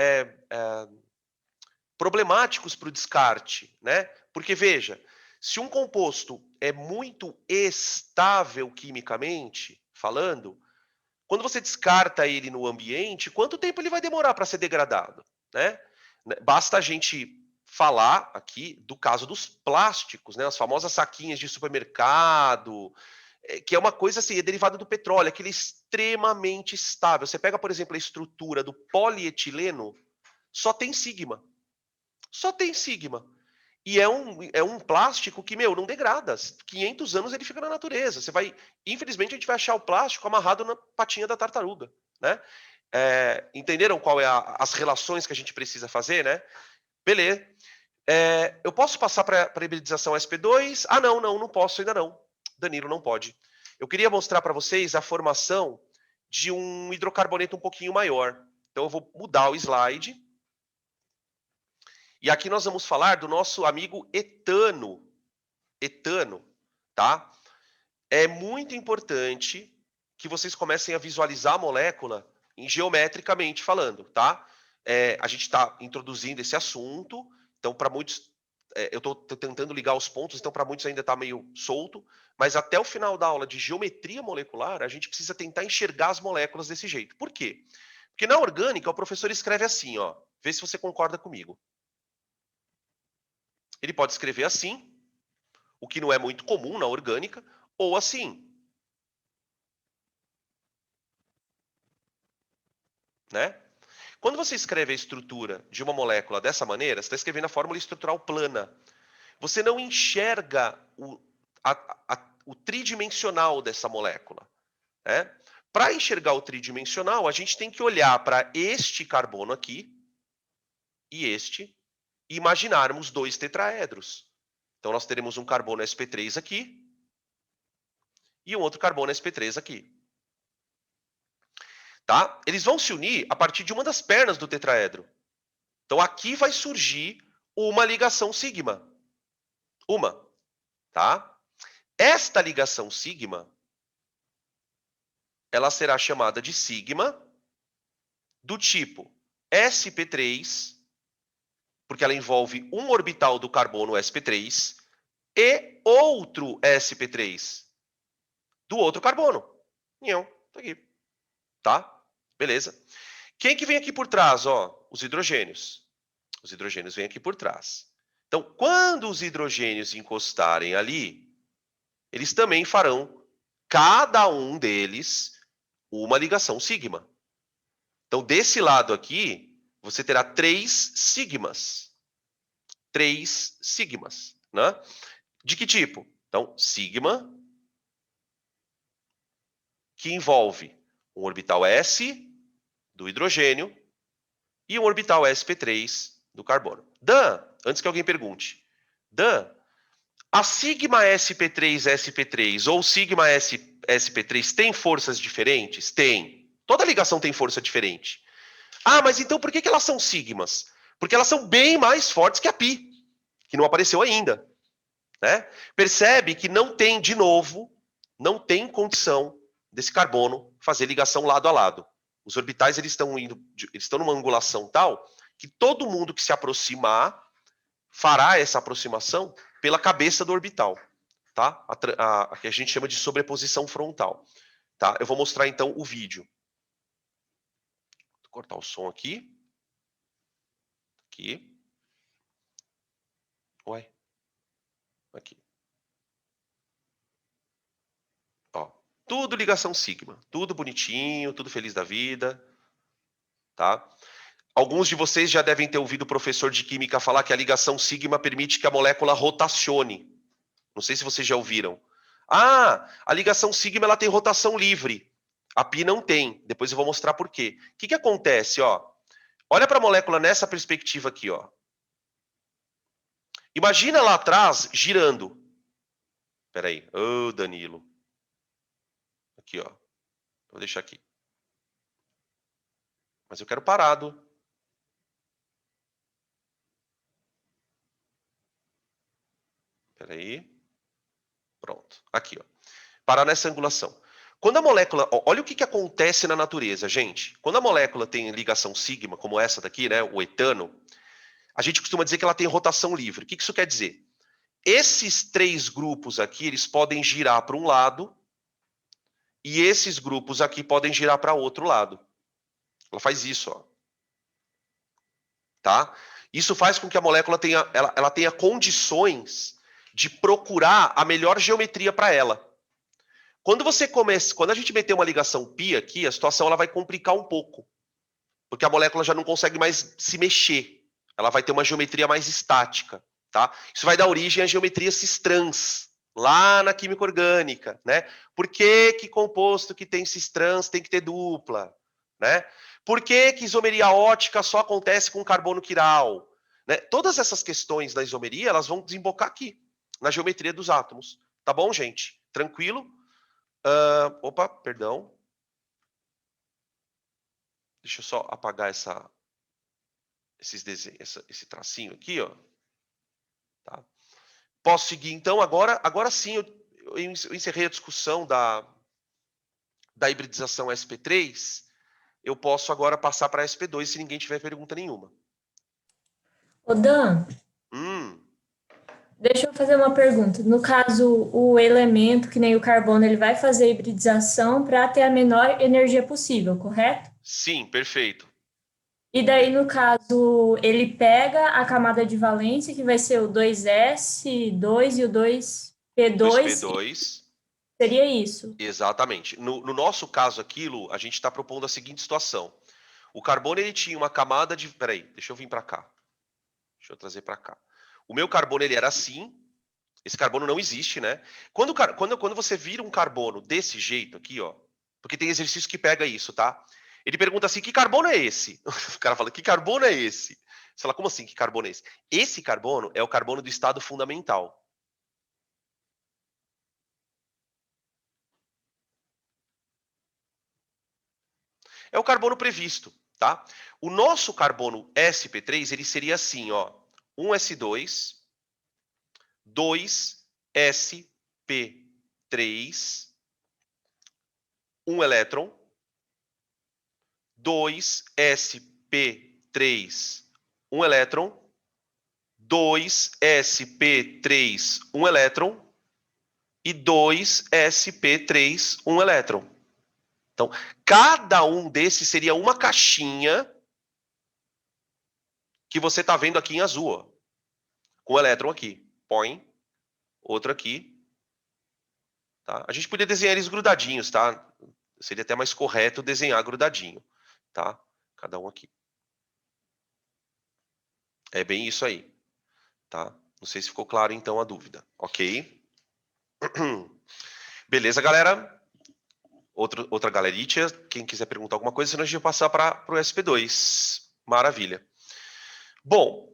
problemáticos para o descarte, né? Porque veja, se um composto é muito estável quimicamente falando, quando você descarta ele no ambiente, quanto tempo ele vai demorar para ser degradado, né? Basta a gente falar aqui do caso dos plásticos, né? As famosas saquinhas de supermercado, que é uma coisa assim, é derivada do petróleo, aquele extremamente estável. Você pega, por exemplo, a estrutura do polietileno, só tem sigma. Só tem sigma. E é um plástico que, meu, não degrada. 500 anos ele fica na natureza. Você vai, infelizmente, a gente vai achar o plástico amarrado na patinha da tartaruga, né? Entenderam qual é as relações que a gente precisa fazer, né? Beleza. Eu posso passar para a hibridização sp2? Ah, não posso ainda não. Danilo, não pode. Eu queria mostrar para vocês a formação de um hidrocarboneto um pouquinho maior. Então eu vou mudar o slide. E aqui nós vamos falar do nosso amigo etano. Etano, tá? É muito importante que vocês comecem a visualizar a molécula geometricamente falando, tá? A gente está introduzindo esse assunto, então para muitos, eu estou tentando ligar os pontos, então para muitos ainda está meio solto, mas até o final da aula de geometria molecular, a gente precisa tentar enxergar as moléculas desse jeito. Por quê? Porque na orgânica o professor escreve assim, ó, vê se você concorda comigo. Ele pode escrever assim, o que não é muito comum na orgânica, ou assim. Né? Quando você escreve a estrutura de uma molécula dessa maneira, você está escrevendo a fórmula estrutural plana. Você não enxerga o tridimensional dessa molécula. Né? Para enxergar o tridimensional, a gente tem que olhar para este carbono aqui e este e imaginarmos dois tetraedros. Então, nós teremos um carbono sp3 aqui e um outro carbono sp3 aqui. Tá? Eles vão se unir a partir de uma das pernas do tetraedro. Então, aqui vai surgir uma ligação sigma. Uma. Tá? Esta ligação sigma, ela será chamada de sigma do tipo sp3, porque ela envolve um orbital do carbono sp3 e outro sp3 do outro carbono. Não, tá aqui. Tá? Beleza. Quem que vem aqui por trás? Ó, os hidrogênios. Os hidrogênios vêm aqui por trás. Então, quando os hidrogênios encostarem ali, eles também farão, cada um deles, uma ligação sigma. Então, desse lado aqui, você terá 3 sigmas. 3 sigmas. Né? De que tipo? Então, sigma, que envolve um orbital S do hidrogênio e um orbital sp3 do carbono. Dan, antes que alguém pergunte, Dan, a sigma sp3 ou sigma sp3 tem forças diferentes? Tem. Toda ligação tem força diferente. Ah, mas então por que elas são sigmas? Porque elas são bem mais fortes que a π, que não apareceu ainda. Né? Percebe que não tem, de novo, não tem condição desse carbono fazer ligação lado a lado. Os orbitais eles estão numa angulação tal que todo mundo que se aproximar fará essa aproximação pela cabeça do orbital, tá? A que a gente chama de sobreposição frontal, tá? Eu vou mostrar então o vídeo. Vou cortar o som aqui. Aqui. Ué. Aqui. Ó. Tudo ligação sigma, tudo bonitinho, tudo feliz da vida, tá? Alguns de vocês já devem ter ouvido o professor de química falar que a ligação sigma permite que a molécula rotacione. Não sei se vocês já ouviram. Ah, a ligação sigma ela tem rotação livre. A pi não tem. Depois eu vou mostrar por quê. O que acontece, ó? Olha para a molécula nessa perspectiva aqui, ó. Imagina lá atrás girando. Espera aí. Ô, Danilo. Aqui, ó. Vou deixar aqui. Mas eu quero parado. Espera aí. Pronto. Aqui, ó. Parar nessa angulação. Quando a molécula... Olha o que acontece na natureza, gente. Quando a molécula tem ligação sigma, como essa daqui, né? O etano, a gente costuma dizer que ela tem rotação livre. O que isso quer dizer? Esses 3 grupos aqui, eles podem girar para um lado e esses grupos aqui podem girar para outro lado. Ela faz isso, ó. Tá? Isso faz com que a molécula tenha, ela tenha condições de procurar a melhor geometria para ela. Quando a gente meter uma ligação pi aqui, a situação ela vai complicar um pouco, porque a molécula já não consegue mais se mexer. Ela vai ter uma geometria mais estática, tá? Isso vai dar origem à geometria cis-trans, lá na química orgânica, né? Por que composto que tem cis-trans tem que ter dupla, né? Por que isomeria ótica só acontece com carbono quiral? Né? Todas essas questões da isomeria, elas vão desembocar aqui, na geometria dos átomos. Tá bom, gente? Tranquilo? Opa, perdão. Deixa eu só apagar esses desenhos, esse tracinho aqui, ó. Tá? Posso seguir, então? Agora sim, eu encerrei a discussão da hibridização sp3. Eu posso agora passar para sp2 se ninguém tiver pergunta nenhuma.
Ô Dan, deixa eu fazer uma pergunta. No caso, o elemento, que nem o carbono, ele vai fazer a hibridização para ter a menor energia possível, correto?
Sim, perfeito.
E daí, no caso, ele pega a camada de valência, que vai ser o 2s2 e o 2p2, e
2p2.
seria isso.
Exatamente. No nosso caso aqui, Lu, a gente está propondo a seguinte situação. O carbono ele tinha uma camada de... Peraí, deixa eu vir para cá. Deixa eu trazer para cá. O meu carbono ele era assim. Esse carbono não existe, né? Quando você vira um carbono desse jeito aqui, ó, porque tem exercício que pega isso, tá? Ele pergunta assim, que carbono é esse? O cara fala, que carbono é esse? Você fala, como assim, que carbono é esse? Esse carbono é o carbono do estado fundamental. É o carbono previsto, tá? O nosso carbono sp3, ele seria assim, ó, 1s2, 2sp3, 1 elétron, 2sp3, 1 elétron, 2sp3, 1 elétron e 2sp3, 1 elétron. Então, cada um desses seria uma caixinha que você está vendo aqui em azul, ó, com o elétron aqui. Põe, outro aqui. Tá? A gente podia desenhar eles grudadinhos, tá? Seria até mais correto desenhar grudadinho, tá? Cada um aqui. É bem isso aí, tá? Não sei se ficou claro, então, a dúvida. Ok? Beleza, galera? Outra galeritia. Quem quiser perguntar alguma coisa, senão a gente vai passar para o SP2. Maravilha. Bom,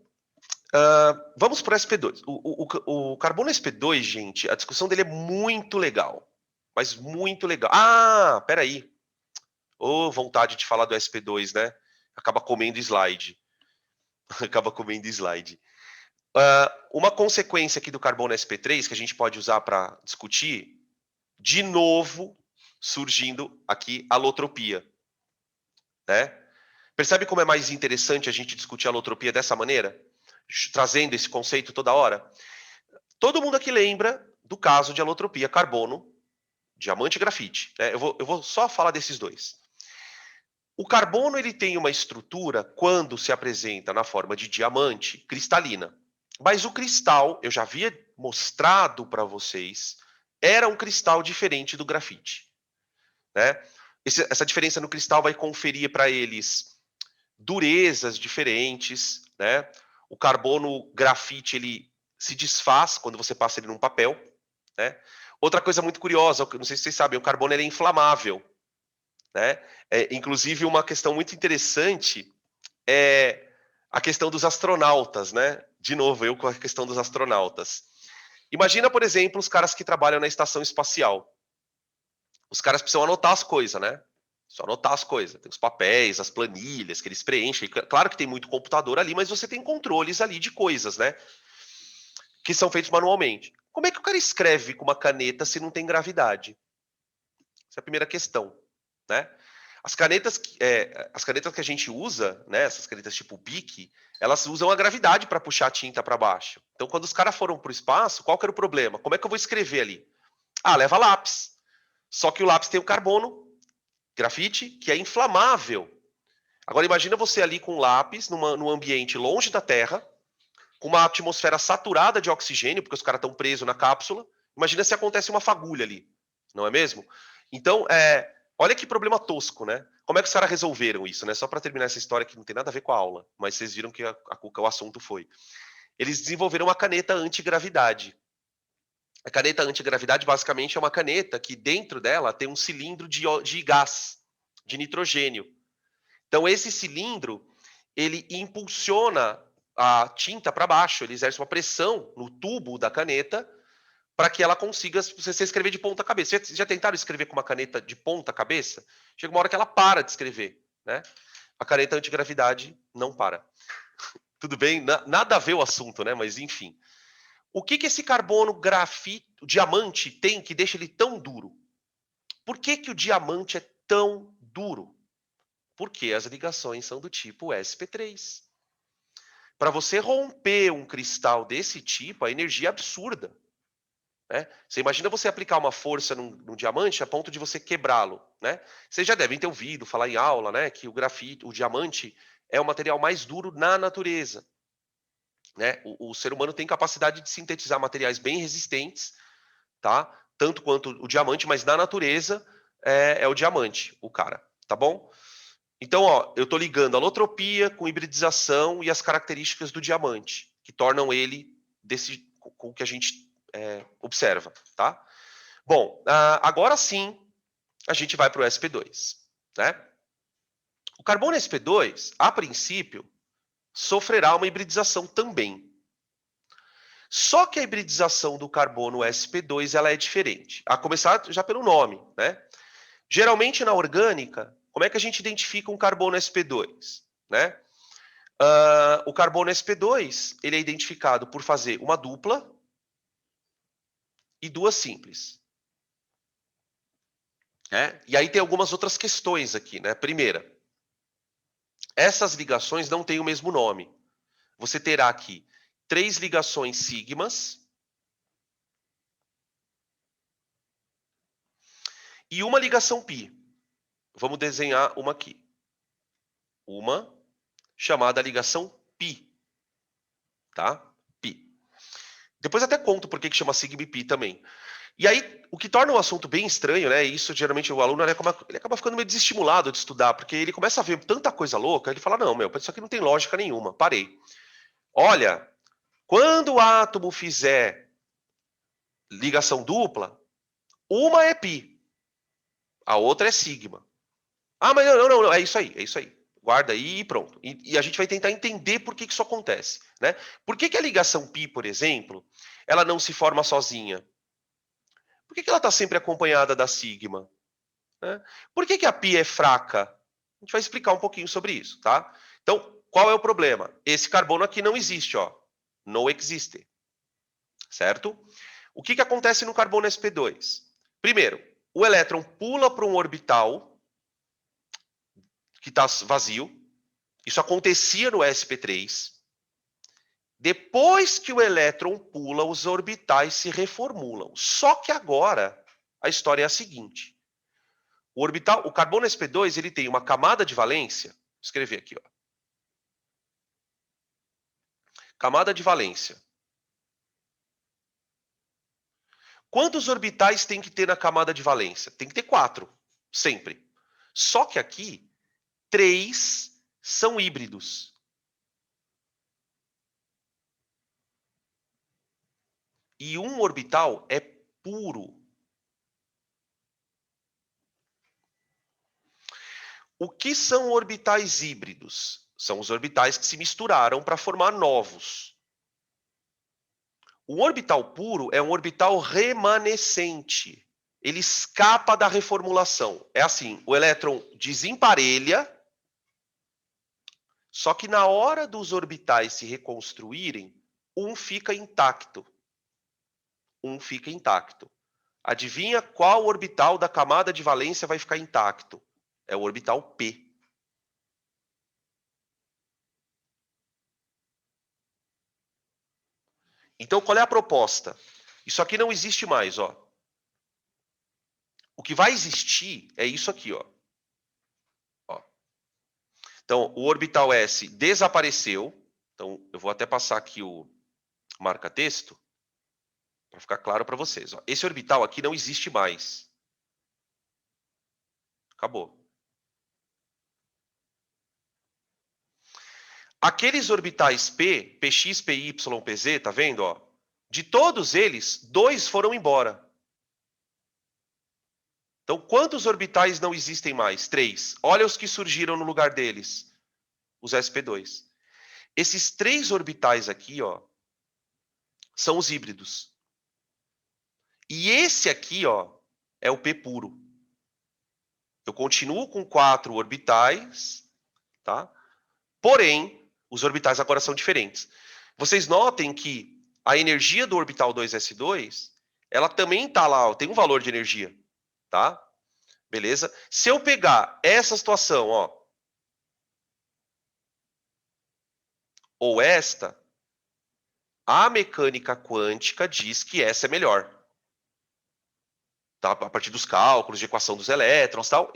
vamos para o SP2. O carbono SP2, gente, a discussão dele é muito legal. Mas muito legal. Ah, peraí. Ô, vontade de falar do SP2, né? Acaba comendo slide. Acaba comendo slide. Uma consequência aqui do carbono SP3 que a gente pode usar para discutir, de novo, surgindo aqui a alotropia. Né? Percebe como é mais interessante a gente discutir a alotropia dessa maneira? Trazendo esse conceito toda hora? Todo mundo aqui lembra do caso de alotropia carbono, diamante e grafite. Né? Eu vou só falar desses dois. O carbono ele tem uma estrutura, quando se apresenta na forma de diamante, cristalina. Mas o cristal, eu já havia mostrado para vocês, era um cristal diferente do grafite. Né? Essa diferença no cristal vai conferir para eles durezas diferentes, né? O carbono grafite, ele se desfaz quando você passa ele num papel, né? Outra coisa muito curiosa, não sei se vocês sabem, o carbono ele é inflamável, né? Inclusive, uma questão muito interessante é a questão dos astronautas, né? De novo, eu com a questão dos astronautas. Imagina, por exemplo, os caras que trabalham na estação espacial. Os caras precisam anotar as coisas, né? Só anotar as coisas. Tem os papéis, as planilhas que eles preenchem. Claro que tem muito computador ali, mas você tem controles ali de coisas, né? Que são feitos manualmente. Como é que o cara escreve com uma caneta se não tem gravidade? Essa é a primeira questão, né? As canetas que a gente usa, né, essas canetas tipo Bic, elas usam a gravidade para puxar a tinta para baixo. Então, quando os caras foram para o espaço, qual que era o problema? Como é que eu vou escrever ali? Ah, leva lápis. Só que o lápis tem o carbono, grafite, que é inflamável. Agora, imagina você ali com lápis, num ambiente longe da Terra, com uma atmosfera saturada de oxigênio, porque os caras estão presos na cápsula. Imagina se acontece uma fagulha ali, não é mesmo? Então, olha que problema tosco, né? Como é que os caras resolveram isso, né? Só para terminar essa história que não tem nada a ver com a aula, mas vocês viram que o assunto foi. Eles desenvolveram uma caneta antigravidade. A caneta antigravidade, basicamente, é uma caneta que dentro dela tem um cilindro de gás, de nitrogênio. Então, esse cilindro, ele impulsiona a tinta para baixo, ele exerce uma pressão no tubo da caneta para que ela consiga você escrever de ponta cabeça. Vocês já tentaram escrever com uma caneta de ponta cabeça? Chega uma hora que ela para de escrever, né? A caneta antigravidade não para. Tudo bem? Nada a ver o assunto, né? Mas enfim. O que esse carbono grafite, o diamante, tem que deixa ele tão duro? Por que o diamante é tão duro? Porque as ligações são do tipo sp3. Para você romper um cristal desse tipo, a energia é absurda. Né? Você imagina você aplicar uma força num diamante a ponto de você quebrá-lo. Né? Vocês já devem ter ouvido falar em aula, né, que o grafite, o diamante, é o material mais duro na natureza. Né? O ser humano tem capacidade de sintetizar materiais bem resistentes, tá? Tanto quanto o diamante, mas na natureza é o diamante, o cara, tá bom? Então, ó, eu estou ligando alotropia com hibridização e as características do diamante, que tornam ele com o que a gente observa, tá? Bom, agora sim a gente vai para o sp2, né? O carbono sp2, a princípio, sofrerá uma hibridização também. Só que a hibridização do carbono sp2 ela é diferente, a começar já pelo nome, né? Geralmente na orgânica, como é que a gente identifica um carbono sp2, né? O carbono sp2 ele é identificado por fazer uma dupla e duas simples. E aí tem algumas outras questões aqui, né? Primeira, essas ligações não têm o mesmo nome. Você terá aqui 3 ligações sigmas e uma ligação pi. Vamos desenhar uma aqui. Uma chamada ligação pi. Tá? Pi. Depois até conto por que chama sigma e pi também. E aí, o que torna o assunto bem estranho, né? Isso geralmente o aluno ele acaba ficando meio desestimulado de estudar, porque ele começa a ver tanta coisa louca, ele fala: não, isso aqui não tem lógica nenhuma, parei. Olha, quando o átomo fizer ligação dupla, uma é pi, a outra é sigma. Ah, mas não, é isso aí. Guarda aí e pronto. E a gente vai tentar entender por que isso acontece, né? Por que a ligação pi, por exemplo, ela não se forma sozinha? Por que ela está sempre acompanhada da sigma? Né? Por que a pi é fraca? A gente vai explicar um pouquinho sobre isso, tá? Então, qual é o problema? Esse carbono aqui não existe, ó. No existe. Certo? O que acontece no carbono sp2? Primeiro, o elétron pula para um orbital que está vazio. Isso acontecia no sp3. Depois que o elétron pula, os orbitais se reformulam. Só que agora a história é a seguinte: o carbono sp2 ele tem uma camada de valência. Vou escrever aqui, ó. Camada de valência. Quantos orbitais tem que ter na camada de valência? Tem que ter 4, sempre. Só que aqui 3 são híbridos. E um orbital é puro. O que são orbitais híbridos? São os orbitais que se misturaram para formar novos. O orbital puro é um orbital remanescente. Ele escapa da reformulação. É assim, o elétron desemparelha, só que na hora dos orbitais se reconstruírem, um fica intacto. Um fica intacto. Adivinha qual orbital da camada de valência vai ficar intacto? É o orbital P. Então, qual é a proposta? Isso aqui não existe mais, ó. O que vai existir é isso aqui, ó. Então, o orbital S desapareceu. Então, eu vou até passar aqui o marca-texto para ficar claro para vocês. Ó. Esse orbital aqui não existe mais. Acabou. Aqueles orbitais P, Px, Py, Pz, tá vendo? Ó? De todos eles, 2 foram embora. Então, quantos orbitais não existem mais? 3. Olha os que surgiram no lugar deles. Os sp2. Esses 3 orbitais aqui, ó, são os híbridos. E esse aqui, ó, é o P puro. Eu continuo com 4 orbitais, tá? Porém, os orbitais agora são diferentes. Vocês notem que a energia do orbital 2s2, ela também está lá, ó, tem um valor de energia, tá? Beleza? Se eu pegar essa situação, ó, ou esta, a mecânica quântica diz que essa é melhor. Tá? A partir dos cálculos de equação dos elétrons, tal.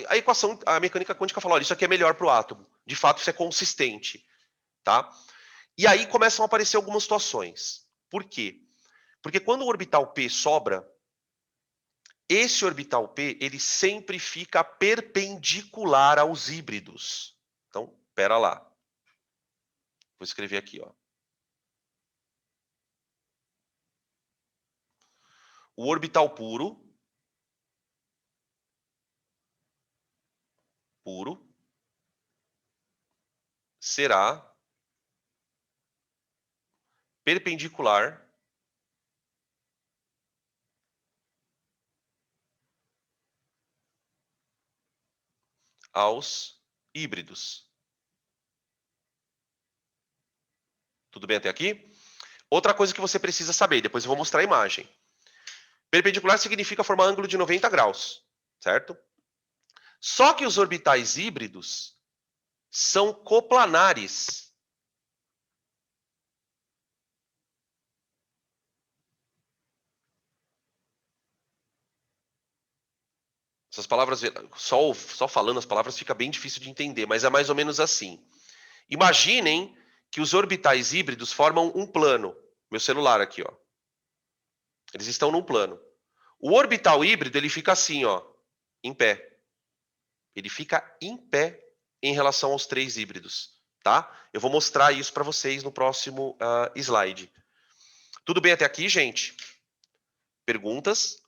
A mecânica quântica fala, olha, isso aqui é melhor para o átomo. De fato, isso é consistente, tá? E aí começam a aparecer algumas situações. Por quê? Porque quando o orbital P sobra, esse orbital P ele sempre fica perpendicular aos híbridos. Então, pera lá. Vou escrever aqui, ó. O orbital puro será perpendicular aos híbridos. Tudo bem até aqui? Outra coisa que você precisa saber, depois eu vou mostrar a imagem. Perpendicular significa formar ângulo de 90 graus, certo? Só que os orbitais híbridos são coplanares. Essas palavras, só falando as palavras fica bem difícil de entender, mas é mais ou menos assim. Imaginem que os orbitais híbridos formam um plano. Meu celular aqui, ó. Eles estão num plano. O orbital híbrido, ele fica assim, ó, em pé. Ele fica em pé em relação aos 3 híbridos, tá? Eu vou mostrar isso para vocês no próximo slide. Tudo bem até aqui, gente? Perguntas?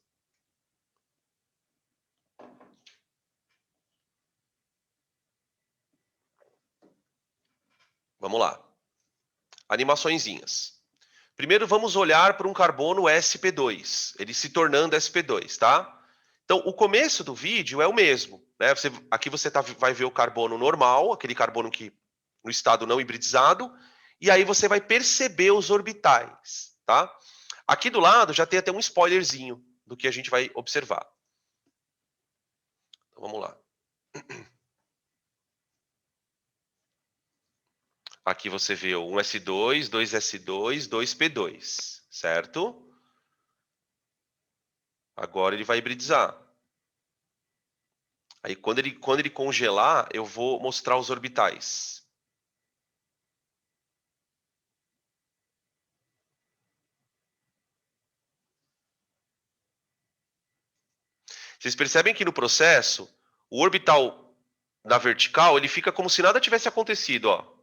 Vamos lá. Animaçõezinhas. Primeiro vamos olhar para um carbono sp2, ele se tornando sp2, tá? Então, o começo do vídeo é o mesmo, né? Aqui você vai ver o carbono normal, aquele carbono que no estado não hibridizado, e aí você vai perceber os orbitais, tá? Aqui do lado já tem até um spoilerzinho do que a gente vai observar. Então, vamos lá. Aqui você vê um S2, 2S2, 2P2, certo? Agora ele vai hibridizar. Aí quando ele congelar, eu vou mostrar os orbitais. Vocês percebem que no processo, o orbital na vertical, ele fica como se nada tivesse acontecido, ó.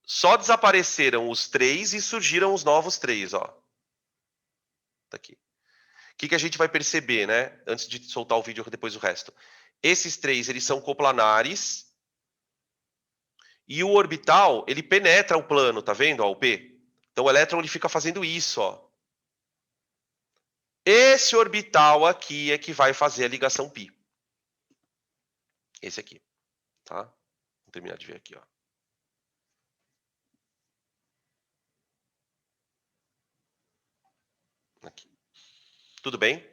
Só desapareceram os 3 e surgiram os novos 3, ó. Tá aqui. O que a gente vai perceber, né? Antes de soltar o vídeo, depois o resto. Esses 3, eles são coplanares. E o orbital, ele penetra o plano, tá vendo? Ó, o P. Então o elétron ele fica fazendo isso, ó. Esse orbital aqui é que vai fazer a ligação π. Esse aqui, tá? Vou terminar de ver aqui, ó. Aqui. Tudo bem?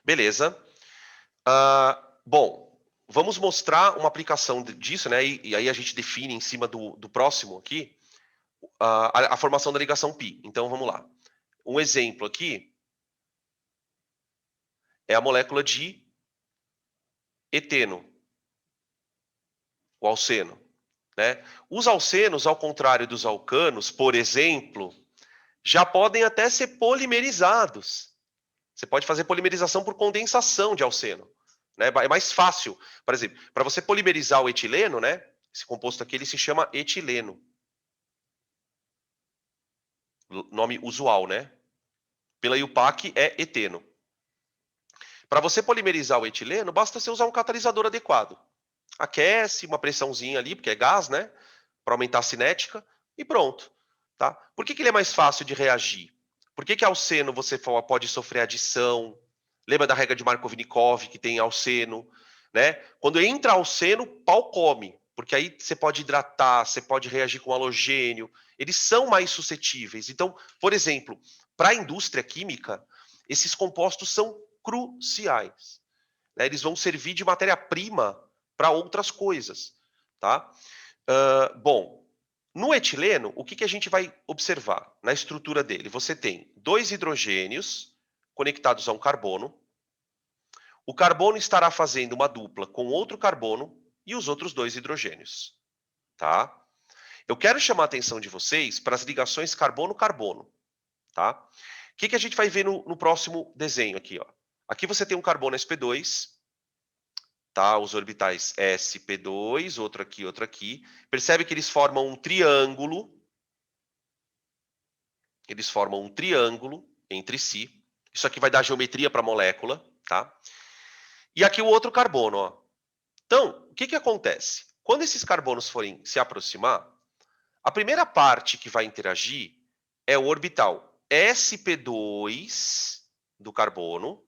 Beleza. Bom, vamos mostrar uma aplicação disso, né? E aí a gente define em cima do próximo aqui a formação da ligação π. Então vamos lá. Um exemplo aqui é a molécula de eteno, o alceno. Né? Os alcenos, ao contrário dos alcanos, por exemplo, já podem até ser polimerizados. Você pode fazer polimerização por condensação de alceno. Né? É mais fácil. Por exemplo, para você polimerizar o etileno, né? Esse composto aqui ele se chama etileno. Nome usual, né? Pela IUPAC é eteno. Para você polimerizar o etileno, basta você usar um catalisador adequado. Aquece, uma pressãozinha ali, porque é gás, né? Para aumentar a cinética, e pronto. Tá? Por que ele é mais fácil de reagir? Por que alceno você pode sofrer adição? Lembra da regra de Markovnikov, que tem alceno? Né? Quando entra alceno, pau come. Porque aí você pode hidratar, você pode reagir com halogênio. Eles são mais suscetíveis. Então, por exemplo, para a indústria química, esses compostos são cruciais. Né? Eles vão servir de matéria-prima para outras coisas. Tá? Bom, no etileno, o que a gente vai observar na estrutura dele? Você tem 2 hidrogênios conectados a um carbono. O carbono estará fazendo uma dupla com outro carbono e os outros 2 hidrogênios. Tá? Eu quero chamar a atenção de vocês para as ligações carbono-carbono. Tá? O que a gente vai ver no próximo desenho aqui? Ó? Aqui você tem um carbono sp2, tá? Os orbitais sp2, outro aqui. Percebe que eles formam um triângulo. Eles formam um triângulo entre si. Isso aqui vai dar geometria para a molécula, tá? E aqui o outro carbono, ó. Então, o que acontece? Quando esses carbonos forem se aproximar, a primeira parte que vai interagir é o orbital sp2 do carbono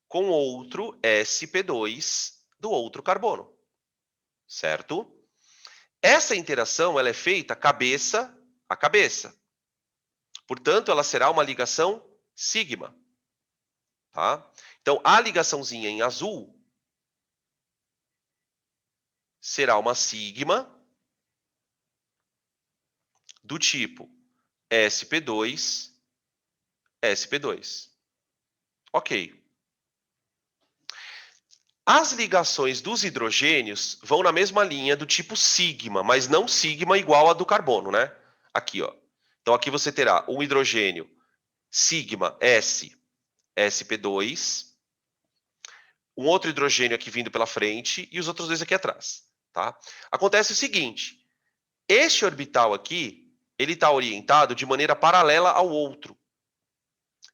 com outro sp2 do outro carbono, certo? Essa interação ela é feita cabeça a cabeça. Portanto, ela será uma ligação sigma. Tá? Então, a ligaçãozinha em azul será uma sigma do tipo sp2, sp2. Ok. As ligações dos hidrogênios vão na mesma linha do tipo sigma, mas não sigma igual a do carbono, né? Aqui, ó. Então, aqui você terá um hidrogênio sigma S, sp2, um outro hidrogênio aqui vindo pela frente e os outros 2 aqui atrás. Tá? Acontece o seguinte, este orbital aqui, ele está orientado de maneira paralela ao outro.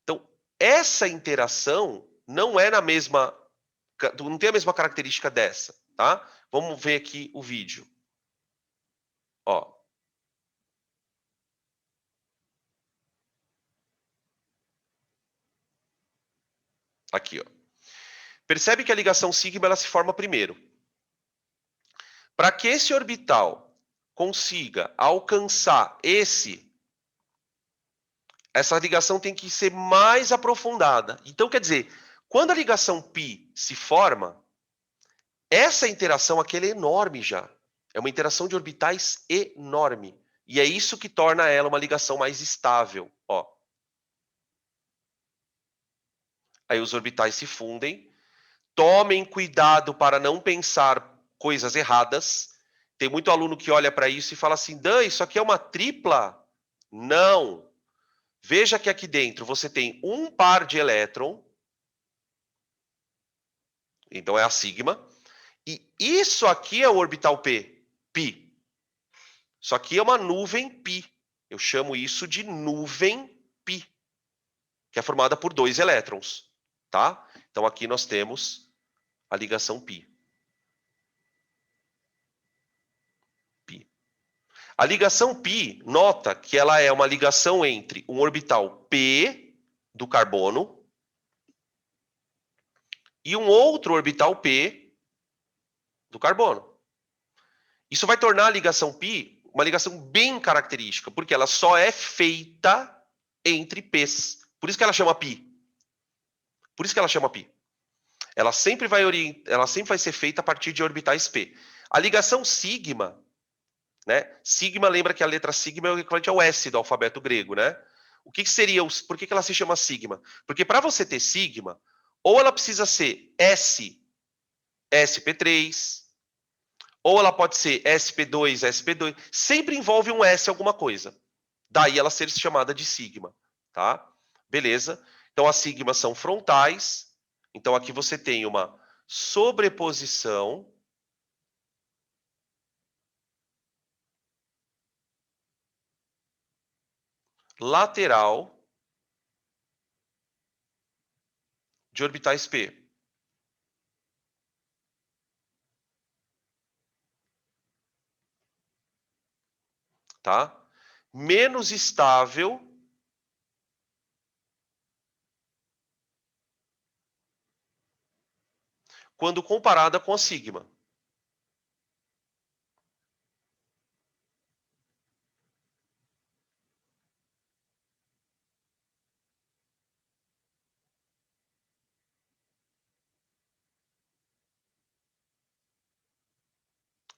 Então, essa interação não é não tem a mesma característica dessa, tá? Vamos ver aqui o vídeo. Ó. Aqui, ó. Percebe que a ligação sigma ela se forma primeiro. Para que esse orbital consiga alcançar essa ligação tem que ser mais aprofundada. Então, quer dizer, quando a ligação π se forma, essa interação aqui é enorme já. É uma interação de orbitais enorme. E é isso que torna ela uma ligação mais estável. Ó. Aí os orbitais se fundem. Tomem cuidado para não pensar coisas erradas. Tem muito aluno que olha para isso e fala assim, Dan, isso aqui é uma tripla? Não. Veja que aqui dentro você tem um par de elétron, então é a sigma, e isso aqui é o orbital P, π. Isso aqui é uma nuvem π. Eu chamo isso de nuvem π, que é formada por 2 elétrons, tá? Então aqui nós temos a ligação π. A ligação π, nota que ela é uma ligação entre um orbital P do carbono e um outro orbital P do carbono. Isso vai tornar a ligação π uma ligação bem característica, porque ela só é feita entre P's. Por isso que ela chama π. Por isso que ela chama π. Ela sempre vai ser feita a partir de orbitais P. A ligação sigma, né? Sigma, lembra que a letra sigma é o equivalente ao S do alfabeto grego, né? O que seria, por que ela se chama sigma? Porque para você ter sigma, ou ela precisa ser sp3, ou ela pode ser sp2, sempre envolve um S alguma coisa. Daí ela ser chamada de sigma, tá? Beleza? Então as sigmas são frontais. Então aqui você tem uma sobreposição lateral de orbitais P. Tá? Menos estável quando comparada com a sigma.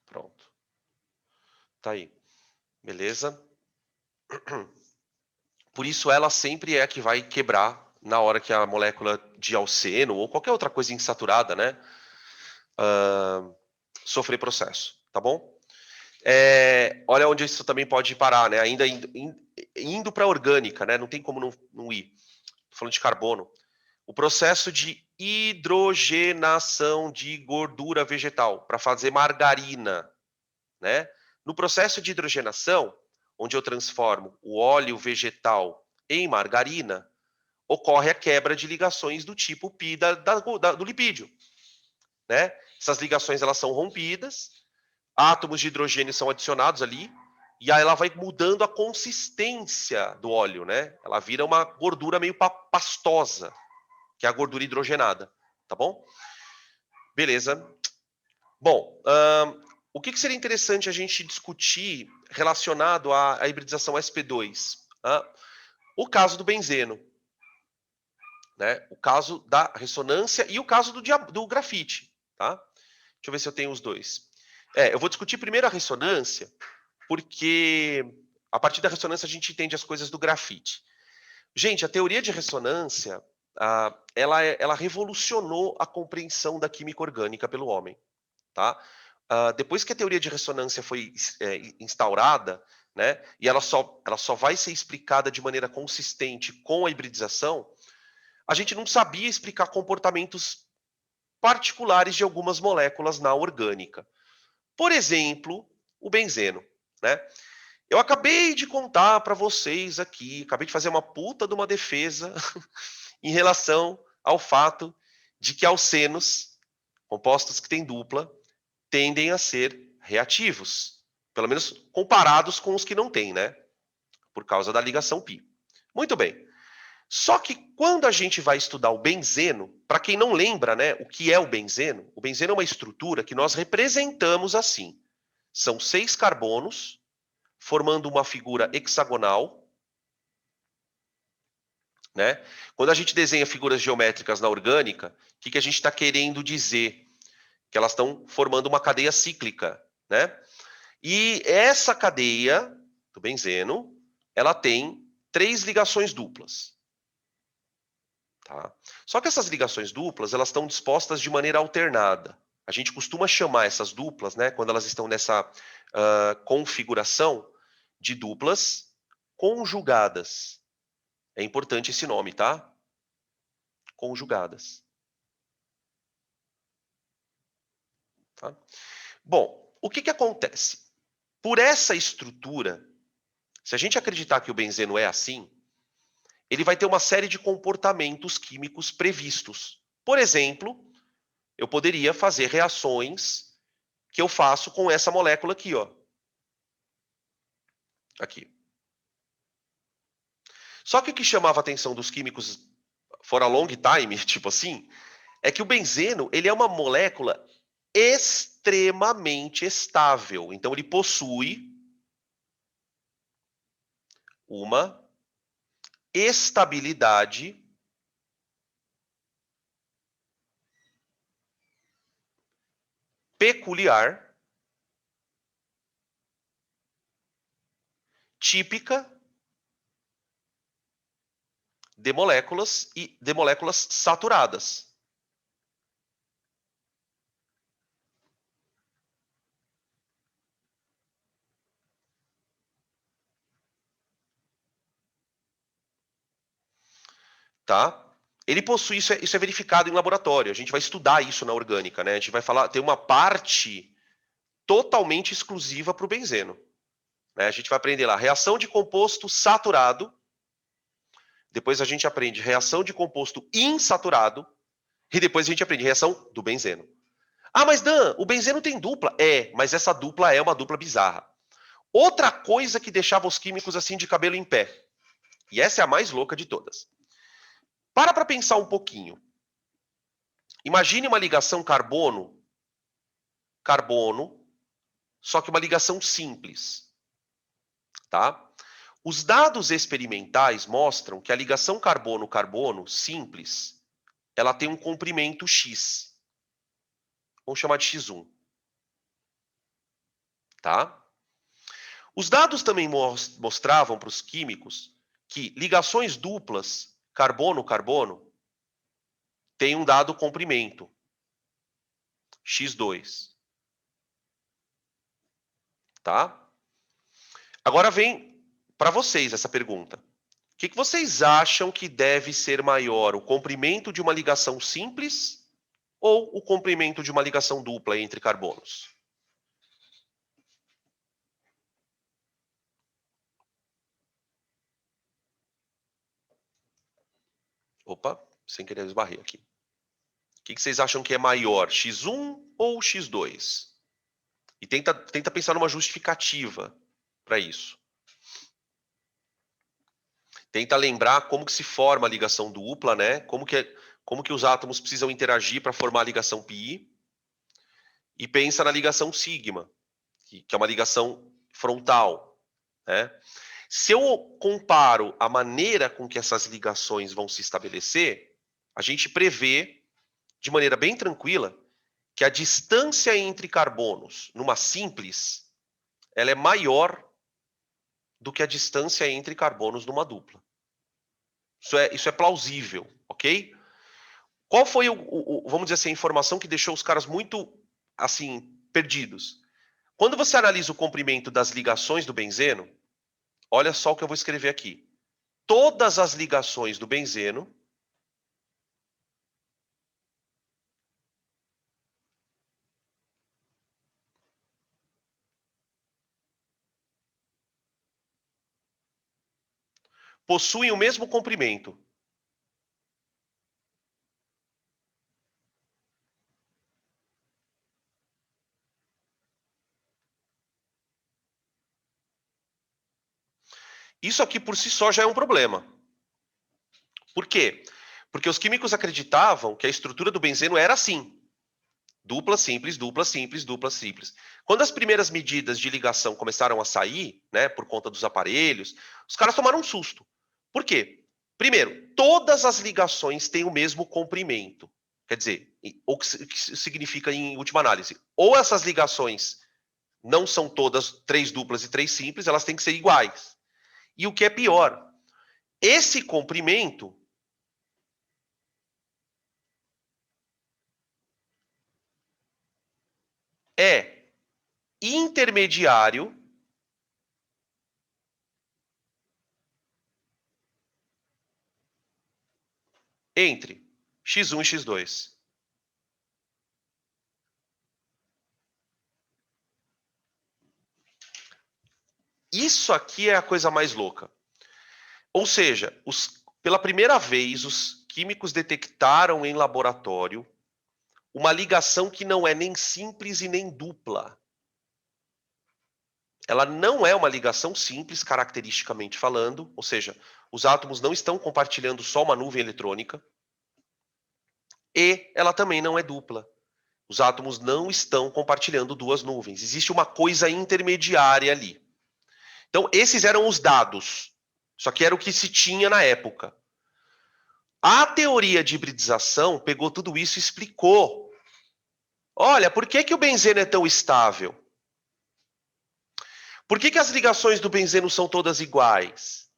Pronto. Tá aí. Beleza? Por isso ela sempre é a que vai quebrar na hora que a molécula de alceno ou qualquer outra coisa insaturada, né, sofrer processo, tá bom? Olha onde isso também pode parar, né? Ainda indo para a orgânica, né? Não tem como não ir. Tô falando de carbono. O processo de hidrogenação de gordura vegetal para fazer margarina, né? No processo de hidrogenação, onde eu transformo o óleo vegetal em margarina, ocorre a quebra de ligações do tipo π do lipídio, né? Essas ligações elas são rompidas, átomos de hidrogênio são adicionados ali, e aí ela vai mudando a consistência do óleo, né? Ela vira uma gordura meio pastosa, que é a gordura hidrogenada, tá bom? Beleza. Bom, o que seria interessante a gente discutir relacionado à hibridização sp2? O caso do benzeno, né? O caso da ressonância e o caso do grafite, tá? Deixa eu ver se eu tenho os dois. Eu vou discutir primeiro a ressonância, porque a partir da ressonância a gente entende as coisas do grafite. Gente, a teoria de ressonância, ela revolucionou a compreensão da química orgânica pelo homem, tá? Depois que a teoria de ressonância foi instaurada, né, e ela só vai ser explicada de maneira consistente com a hibridização, a gente não sabia explicar comportamentos particulares de algumas moléculas na orgânica. Por exemplo, o benzeno, né? Eu acabei de contar para vocês aqui, acabei de fazer uma puta de uma defesa em relação ao fato de que alcenos, compostos que têm dupla, tendem a ser reativos, pelo menos comparados com os que não têm, né? Por causa da ligação π. Muito bem. Só que quando a gente vai estudar o benzeno, para quem não lembra, né, o que é o benzeno é uma estrutura que nós representamos assim. São 6 carbonos, formando uma figura hexagonal, né? Quando a gente desenha figuras geométricas na orgânica, o que a gente está querendo dizer? Que elas estão formando uma cadeia cíclica, né? E essa cadeia do benzeno, ela tem 3 ligações duplas. Tá? Só que essas ligações duplas, elas estão dispostas de maneira alternada. A gente costuma chamar essas duplas, né, quando elas estão nessa configuração, de duplas conjugadas. É importante esse nome, tá? Conjugadas. Tá? Bom, o que acontece? Por essa estrutura, se a gente acreditar que o benzeno é assim, ele vai ter uma série de comportamentos químicos previstos. Por exemplo, eu poderia fazer reações que eu faço com essa molécula aqui, ó. Aqui. Só que o que chamava a atenção dos químicos for a long time, tipo assim, é que o benzeno, ele é uma molécula extremamente estável. Então ele possui uma estabilidade peculiar, típica de moléculas saturadas. Tá? Ele possui, isso é verificado em laboratório. A gente vai estudar isso na orgânica, né? A gente vai falar, tem uma parte totalmente exclusiva para o benzeno. Né? A gente vai aprender lá, reação de composto saturado. Depois a gente aprende reação de composto insaturado. E depois a gente aprende reação do benzeno. Ah, mas Dan, o benzeno tem dupla. É, mas essa dupla é uma dupla bizarra. Outra coisa que deixava os químicos assim de cabelo em pé. E essa é a mais louca de todas. Para pensar um pouquinho. Imagine uma ligação carbono, só que uma ligação simples, tá? Os dados experimentais mostram que a ligação carbono-carbono simples, ela tem um comprimento X. Vamos chamar de X1. Tá? Os dados também mostravam para os químicos que ligações duplas, carbono-carbono, têm um dado comprimento, X2. Tá? Agora vem para vocês essa pergunta. O que vocês acham que deve ser maior, o comprimento de uma ligação simples ou o comprimento de uma ligação dupla entre carbonos? Opa, sem querer esbarrei aqui. O que vocês acham que é maior, X1 ou X2? E tenta pensar numa justificativa para isso. Tenta lembrar como que se forma a ligação dupla, né? Como que os átomos precisam interagir para formar a ligação pi. E pensa na ligação sigma, que é uma ligação frontal, né? Se eu comparo a maneira com que essas ligações vão se estabelecer, a gente prevê, de maneira bem tranquila, que a distância entre carbonos numa simples, ela é maior do que a distância entre carbonos numa dupla. Isso é plausível, ok? Qual foi vamos dizer assim, a informação que deixou os caras muito, assim, perdidos? Quando você analisa o comprimento das ligações do benzeno, olha só o que eu vou escrever aqui. Todas as ligações do benzeno possuem o mesmo comprimento. Isso aqui por si só já é um problema. Por quê? Porque os químicos acreditavam que a estrutura do benzeno era assim. Dupla simples, dupla simples, dupla simples. Quando as primeiras medidas de ligação começaram a sair, né, por conta dos aparelhos, os caras tomaram um susto. Por quê? Primeiro, todas as ligações têm o mesmo comprimento. Quer dizer, o que significa em última análise? Ou essas ligações não são todas 3 duplas e 3 simples, elas têm que ser iguais. E o que é pior, esse comprimento é intermediário . entre X1 e X2. Isso aqui é a coisa mais louca. Ou seja, pela primeira vez, os químicos detectaram em laboratório uma ligação que não é nem simples e nem dupla. Ela não é uma ligação simples, caracteristicamente falando, ou seja, os átomos não estão compartilhando só uma nuvem eletrônica, e ela também não é dupla. Os átomos não estão compartilhando duas nuvens. Existe uma coisa intermediária ali. Então, esses eram os dados. Só que era o que se tinha na época. A teoria de hibridização pegou tudo isso e explicou. Olha, por que o benzeno é tão estável? Por que as ligações do benzeno são todas iguais?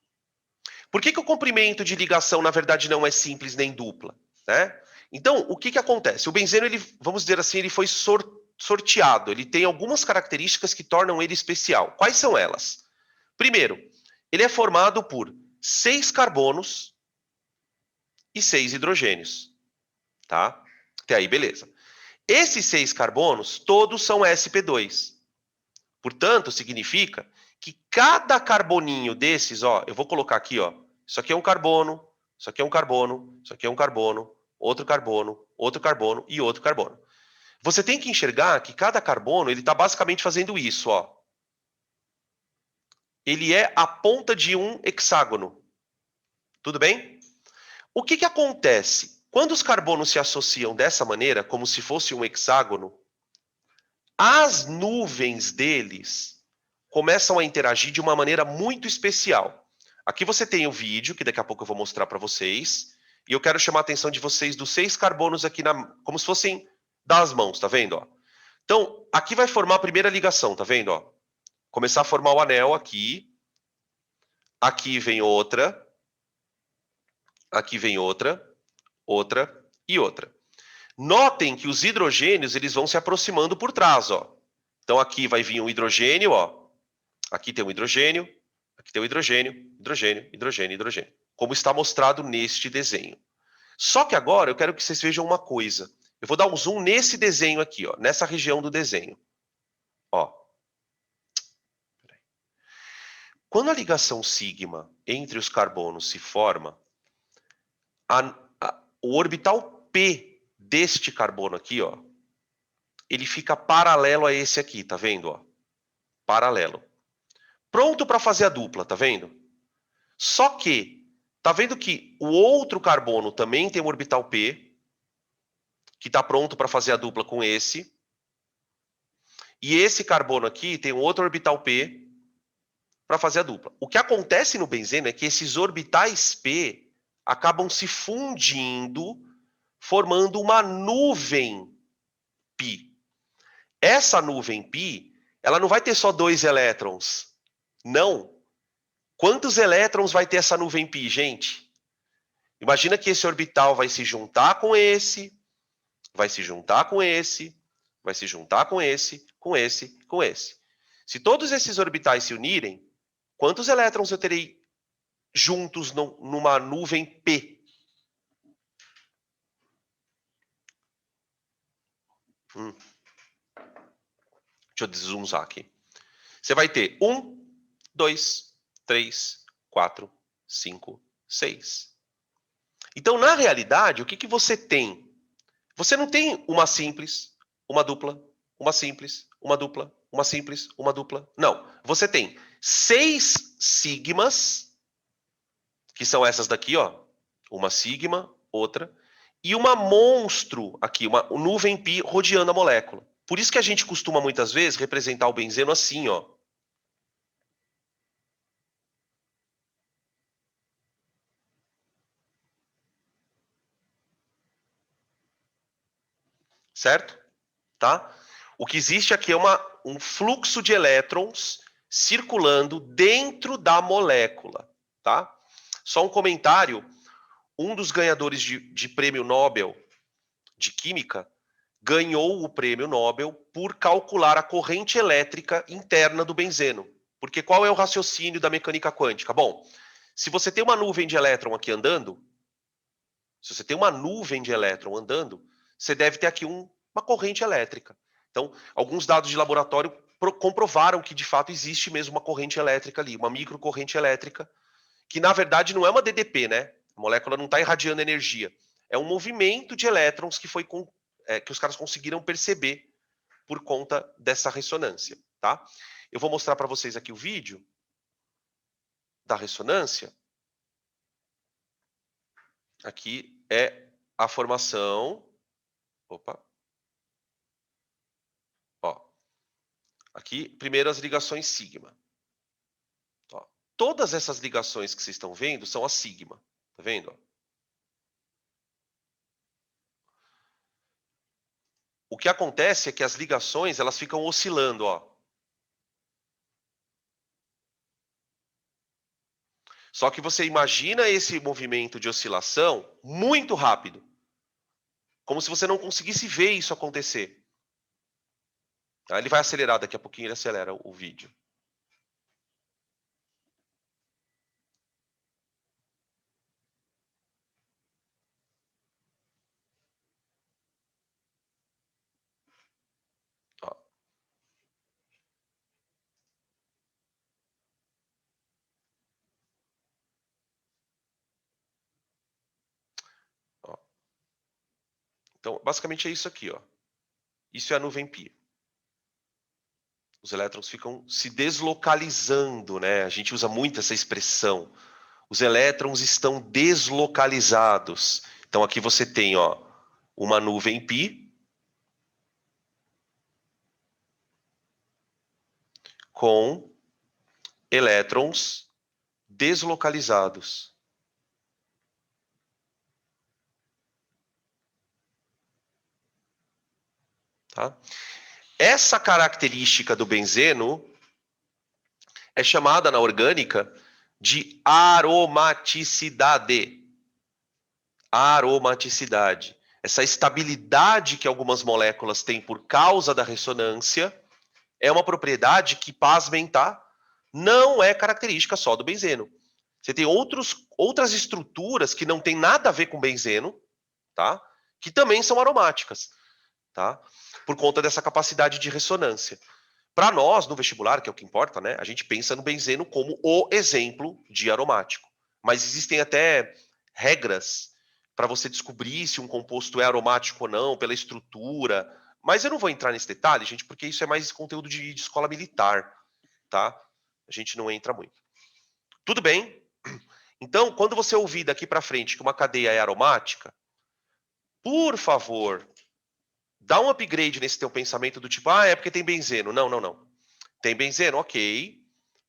Por que o comprimento de ligação, na verdade, não é simples nem dupla? Né? Então, o que acontece? O benzeno, ele, vamos dizer assim, ele foi sorteado. Ele tem algumas características que tornam ele especial. Quais são elas? Primeiro, ele é formado por 6 carbonos e 6 hidrogênios. Tá? Até aí, beleza. Esses 6 carbonos, todos são sp2. Portanto, significa que cada carboninho desses, ó, eu vou colocar aqui, ó, isso aqui é um carbono, isso aqui é um carbono, isso aqui é um carbono, outro carbono, outro carbono e outro carbono. Você tem que enxergar que cada carbono, ele está basicamente fazendo isso, ó. Ele é a ponta de um hexágono. Tudo bem? O que acontece? Quando os carbonos se associam dessa maneira, como se fosse um hexágono, as nuvens deles começam a interagir de uma maneira muito especial. Aqui você tem o vídeo, que daqui a pouco eu vou mostrar para vocês, e eu quero chamar a atenção de vocês dos 6 carbonos aqui, como se fossem das mãos, tá vendo? Ó? Então, aqui vai formar a primeira ligação, tá vendo? Ó? Começar a formar o anel aqui. Aqui vem outra. Aqui vem outra, outra e outra. Notem que os hidrogênios, eles vão se aproximando por trás, ó. Então aqui vai vir um hidrogênio, ó. Aqui tem um hidrogênio, aqui tem um hidrogênio, hidrogênio, hidrogênio, hidrogênio. Como está mostrado neste desenho. Só que agora eu quero que vocês vejam uma coisa. Eu vou dar um zoom nesse desenho aqui, ó, nessa região do desenho. Ó. Quando a ligação sigma entre os carbonos se forma, o orbital P deste carbono aqui, ó, ele fica paralelo a esse aqui, tá vendo? Ó? Paralelo. Pronto para fazer a dupla, tá vendo? Só que, tá vendo que o outro carbono também tem um orbital P, que está pronto para fazer a dupla com esse. E esse carbono aqui tem um outro orbital P para fazer a dupla. O que acontece no benzeno é que esses orbitais P acabam se fundindo, formando uma nuvem π. Essa nuvem π, ela não vai ter só 2 elétrons. Não. Quantos elétrons vai ter essa nuvem π, gente? Imagina que esse orbital vai se juntar com esse, vai se juntar com esse, vai se juntar com esse, com esse, com esse. Se todos esses orbitais se unirem, quantos elétrons eu terei juntos numa nuvem P? Deixa eu deszoomar aqui. Você vai ter 1, 2, 3, 4, 5, 6. Então, na realidade, o que você tem? Você não tem uma simples, uma dupla, uma simples, uma dupla, uma simples, uma dupla. Não. Você tem 6 sigmas, que são essas daqui, ó. Uma sigma, outra. E uma monstro aqui, uma nuvem π rodeando a molécula. Por isso que a gente costuma, muitas vezes, representar o benzeno assim, ó. Certo? Tá? O que existe aqui é um fluxo de elétrons circulando dentro da molécula. Tá? Só um comentário. Um dos ganhadores de prêmio Nobel de Química ganhou o prêmio Nobel por calcular a corrente elétrica interna do benzeno. Porque qual é o raciocínio da mecânica quântica? Bom, se você tem uma nuvem de elétron aqui andando, Se você tem uma nuvem de elétron andando, você deve ter aqui uma corrente elétrica. Então, alguns dados de laboratório comprovaram que, de fato, existe mesmo uma corrente elétrica ali, uma microcorrente elétrica, que, na verdade, não é uma DDP, né? A molécula não está irradiando energia. É um movimento de elétrons que que os caras conseguiram perceber por conta dessa ressonância, tá? Eu vou mostrar para vocês aqui o vídeo da ressonância. Aqui é a formação. Opa. Ó. Aqui, primeiro as ligações sigma. Ó. Todas essas ligações que vocês estão vendo são as sigma. Tá vendo? Ó. O que acontece é que as ligações elas ficam oscilando, ó. Só que você imagina esse movimento de oscilação muito rápido. Como se você não conseguisse ver isso acontecer. Ele vai acelerar, daqui a pouquinho ele acelera o vídeo. Ó. Ó. Então, basicamente é isso aqui, ó. Isso é a nuvem pi. Os elétrons ficam se deslocalizando, né? A gente usa muito essa expressão. Os elétrons estão deslocalizados. Então aqui você tem, ó, uma nuvem pi com elétrons deslocalizados. Tá? Essa característica do benzeno é chamada na orgânica de aromaticidade. Aromaticidade. Essa estabilidade que algumas moléculas têm por causa da ressonância é uma propriedade que, pasmem, tá? Não é característica só do benzeno. Você tem outras estruturas que não tem nada a ver com benzeno, tá? Que também são aromáticas, tá? Por conta dessa capacidade de ressonância. Para nós, no vestibular, que é o que importa, né? A gente pensa no benzeno como o exemplo de aromático. Mas existem até regras para você descobrir se um composto é aromático ou não, pela estrutura. Mas eu não vou entrar nesse detalhe, gente, porque isso é mais conteúdo de escola militar, tá? A gente não entra muito. Tudo bem? Então, quando você ouvir daqui para frente que uma cadeia é aromática, por favor, dá um upgrade nesse teu pensamento do tipo, é porque tem benzeno. Não, não, não. Tem benzeno, ok.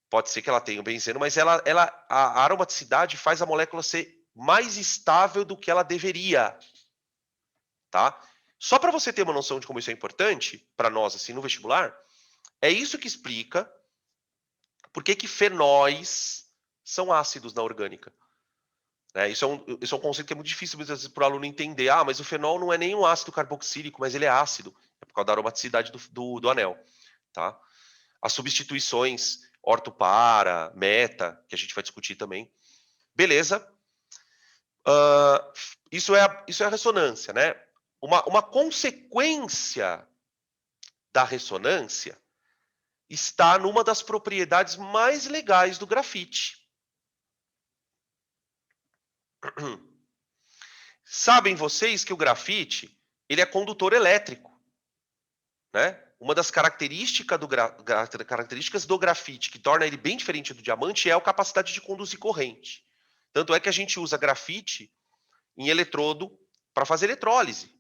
Pode ser que ela tenha o benzeno, mas a aromaticidade faz a molécula ser mais estável do que ela deveria. Tá? Só para você ter uma noção de como isso é importante para nós assim no vestibular, é isso que explica por que fenóis são ácidos na orgânica. Isso é um conceito que é muito difícil muitas vezes para o aluno entender. Mas o fenol não é nem um ácido carboxílico, mas ele é ácido. É por causa da aromaticidade do anel. Tá? As substituições orto-para, meta, que a gente vai discutir também. Beleza. Isso é a ressonância, né? Uma consequência da ressonância está numa das propriedades mais legais do grafite. Sabem vocês que o grafite ele é condutor elétrico, né? Uma das características do grafite que torna ele bem diferente do diamante é a capacidade de conduzir corrente. Tanto é que a gente usa grafite em eletrodo para fazer eletrólise,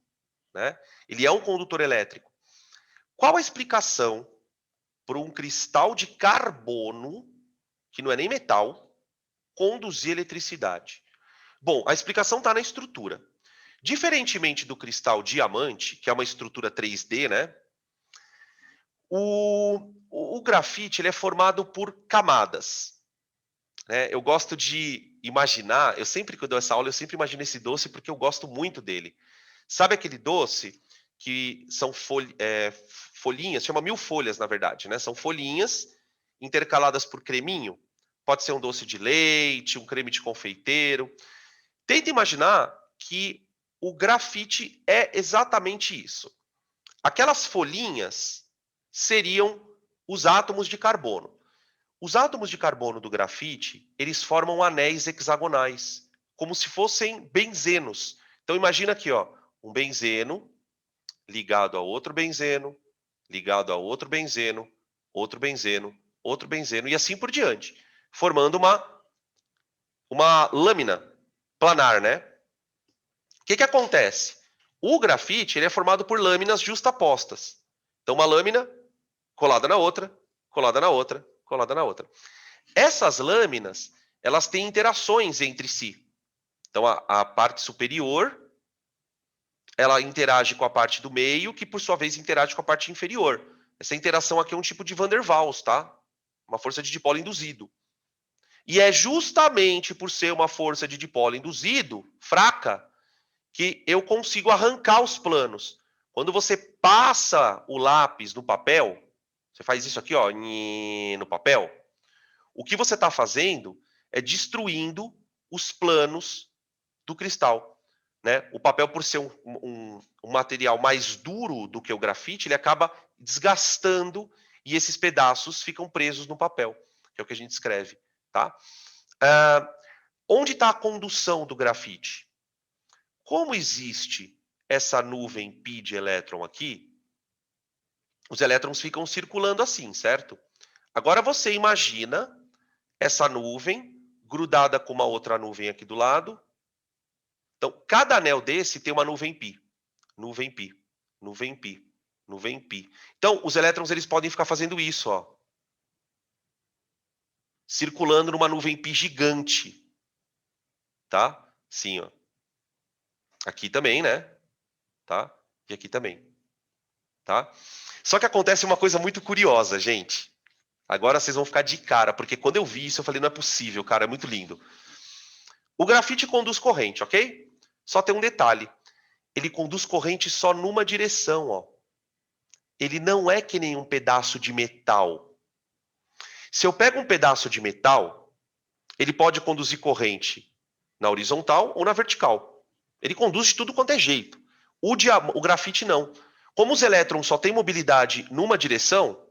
né? Ele é um condutor elétrico. Qual a explicação para um cristal de carbono, que não é nem metal, conduzir eletricidade? Bom, a explicação está na estrutura. Diferentemente do cristal diamante, que é uma estrutura 3D, né? O grafite ele é formado por camadas. Né? Eu gosto de imaginar, que eu dou essa aula, eu sempre imagino esse doce porque eu gosto muito dele. Sabe aquele doce que são folhinhas, chama mil folhas, na verdade, né? São folhinhas intercaladas por creminho. Pode ser um doce de leite, um creme de confeiteiro. Tenta imaginar que o grafite é exatamente isso. Aquelas folhinhas seriam os átomos de carbono. Os átomos de carbono do grafite, eles formam anéis hexagonais, como se fossem benzenos. Então imagina aqui, ó, um benzeno ligado a outro benzeno, ligado a outro benzeno, outro benzeno, outro benzeno e assim por diante, formando uma lâmina planar, né? O que acontece? O grafite ele é formado por lâminas justapostas. Então, uma lâmina colada na outra, colada na outra, colada na outra. Essas lâminas, elas têm interações entre si. Então, a parte superior, ela interage com a parte do meio, que por sua vez interage com a parte inferior. Essa interação aqui é um tipo de Van der Waals, tá? Uma força de dipolo induzido. E é justamente por ser uma força de dipolo induzido, fraca, que eu consigo arrancar os planos. Quando você passa o lápis no papel, você faz isso aqui, ó, no papel, o que você está fazendo é destruindo os planos do cristal. Né? O papel, por ser um material mais duro do que o grafite, ele acaba desgastando e esses pedaços ficam presos no papel, que é o que a gente escreve. Tá? Onde está a condução do grafite? Como existe essa nuvem π de elétron aqui, os elétrons ficam circulando assim, certo? Agora você imagina essa nuvem grudada com uma outra nuvem aqui do lado. Então, cada anel desse tem uma nuvem π. Nuvem π, nuvem π, nuvem π. Então, os elétrons eles podem ficar fazendo isso, ó. Circulando numa nuvem π gigante. Tá? Sim, ó. Aqui também, né? Tá? E aqui também. Tá? Só que acontece uma coisa muito curiosa, gente. Agora vocês vão ficar de cara, porque quando eu vi isso eu falei, não é possível, cara, é muito lindo. O grafite conduz corrente, ok? Só tem um detalhe. Ele conduz corrente só numa direção, ó. Ele não é que nem um pedaço de metal. Se eu pego um pedaço de metal, ele pode conduzir corrente na horizontal ou na vertical. Ele conduz de tudo quanto é jeito. O grafite não. Como os elétrons só têm mobilidade numa direção,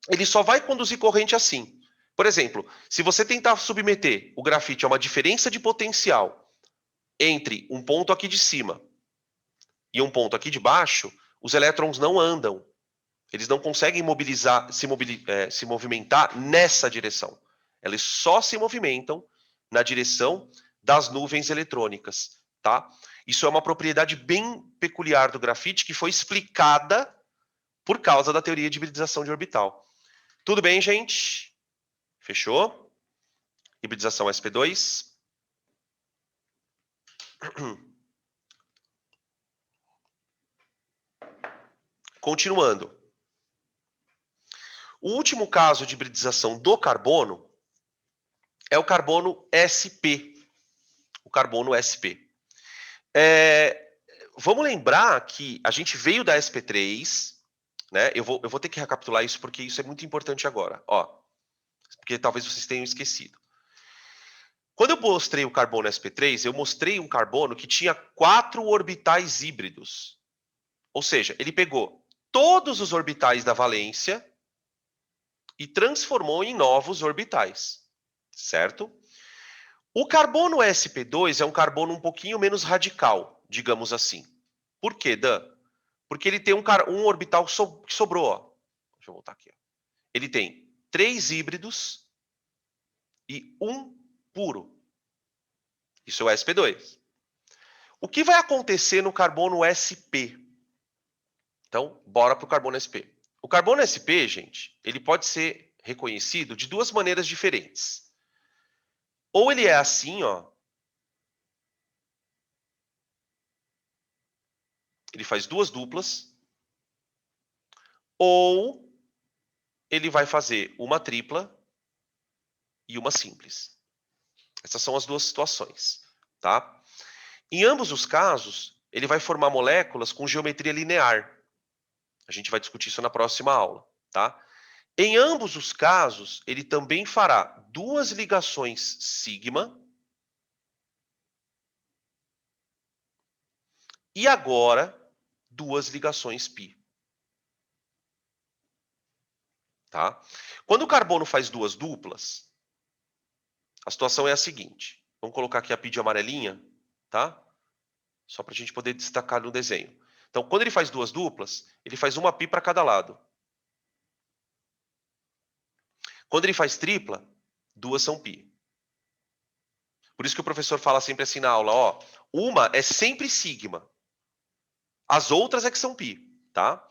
ele só vai conduzir corrente assim. Por exemplo, se você tentar submeter o grafite a uma diferença de potencial entre um ponto aqui de cima e um ponto aqui de baixo, os elétrons não andam. Eles não conseguem se movimentar nessa direção. Eles só se movimentam na direção das nuvens eletrônicas. Tá? Isso é uma propriedade bem peculiar do grafite que foi explicada por causa da teoria de hibridização de orbital. Tudo bem, gente? Fechou? Hibridização sp2. Continuando. O último caso de hibridização do carbono é o carbono sp. O carbono sp. Vamos lembrar que a gente veio da sp3, né? Eu vou ter que recapitular isso porque isso é muito importante agora. Ó, porque talvez vocês tenham esquecido. Quando eu mostrei o carbono sp3, eu mostrei um carbono que tinha 4 orbitais híbridos. Ou seja, ele pegou todos os orbitais da valência e transformou em novos orbitais, certo? O carbono sp2 é um carbono um pouquinho menos radical, digamos assim. Por quê, Dan? Porque ele tem um orbital que sobrou. Ó. Deixa eu voltar aqui. Ó. Ele tem 3 híbridos e 1 puro. Isso é o sp2. O que vai acontecer no carbono sp? Então, bora para o carbono sp. O carbono sp, gente, ele pode ser reconhecido de 2 maneiras diferentes. Ou ele é assim, ó. Ele faz 2 duplas. Ou ele vai fazer uma tripla e uma simples. Essas são as 2 situações, tá? Em ambos os casos, ele vai formar moléculas com geometria linear. A gente vai discutir isso na próxima aula, tá? Em ambos os casos, ele também fará 2 ligações sigma E agora, duas ligações π. Tá? Quando o carbono faz duas duplas, a situação é a seguinte. Vamos colocar aqui a π de amarelinha, tá? Só para a gente poder destacar no desenho. Então, quando ele faz duas duplas, ele faz uma π para cada lado. Quando ele faz tripla, duas são π. Por isso que o professor fala sempre assim na aula, ó, uma é sempre sigma. As outras é que são π, tá?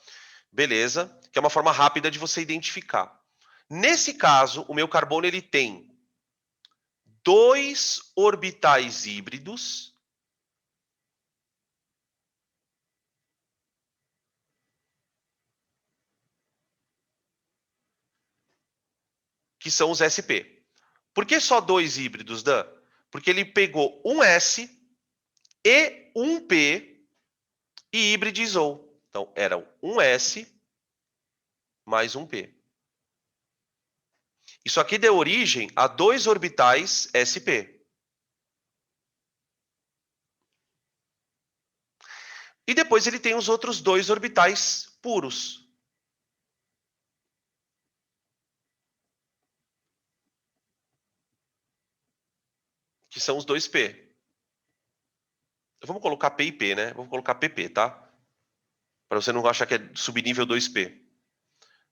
Beleza? Que é uma forma rápida de você identificar. Nesse caso, o meu carbono ele tem dois orbitais híbridos que são os sp. Por que só dois híbridos, Dan? Porque ele pegou um S e um P e hibridizou. Então, eram um S mais um P. Isso aqui deu origem a dois orbitais sp. E depois ele tem os outros dois orbitais puros. Que são os dois P. Vamos colocar P e P, né? Vamos colocar PP, tá? Para você não achar que é subnível 2P.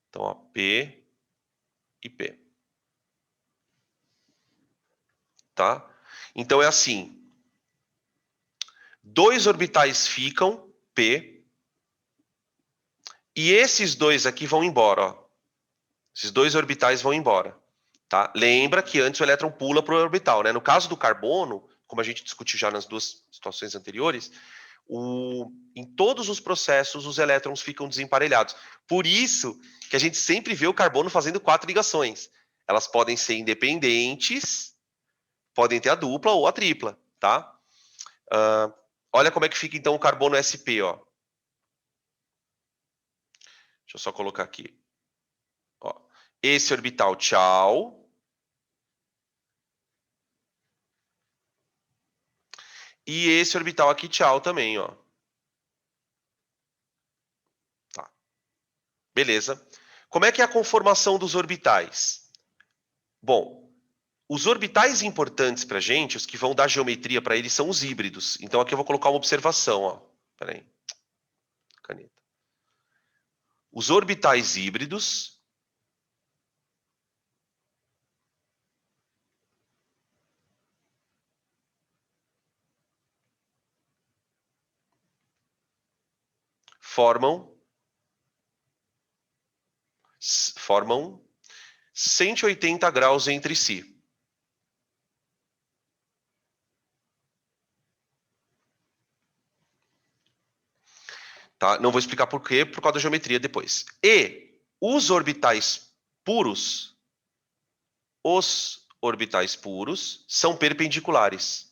Então, ó, P e P. Tá? Então, é assim. Dois orbitais ficam, P. E esses dois aqui vão embora, ó. Esses dois orbitais vão embora. Tá? Lembra que antes o elétron pula para o orbital, né? No caso do carbono, como a gente discutiu já nas duas situações anteriores, em todos os processos os elétrons ficam desemparelhados. Por isso que a gente sempre vê o carbono fazendo 4 ligações. Elas podem ser independentes, podem ter a dupla ou a tripla, tá? Olha como é que fica então o carbono sp, ó. Deixa eu só colocar aqui. Ó. Esse orbital, tchau. E esse orbital aqui, tchau também, ó. Tá. Beleza. Como é que é a conformação dos orbitais? Bom, os orbitais importantes para a gente, os que vão dar geometria para eles, são os híbridos. Então aqui eu vou colocar uma observação, ó. Espera aí. Caneta. Os orbitais híbridos formam 180 graus entre si. Tá? Não vou explicar por quê, por causa da geometria depois. E os orbitais puros são perpendiculares.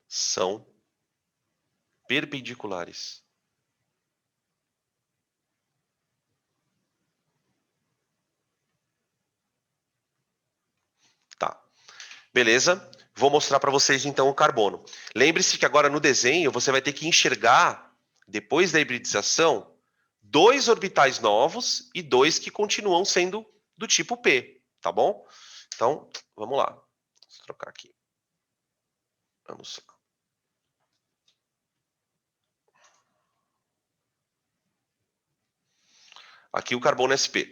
São perpendiculares. Tá. Beleza? Vou mostrar para vocês então o carbono. Lembre-se que agora no desenho você vai ter que enxergar, depois da hibridização, dois orbitais novos e dois que continuam sendo do tipo P, tá bom? Então, vamos lá. Vou trocar aqui. Vamos lá. Aqui o carbono sp.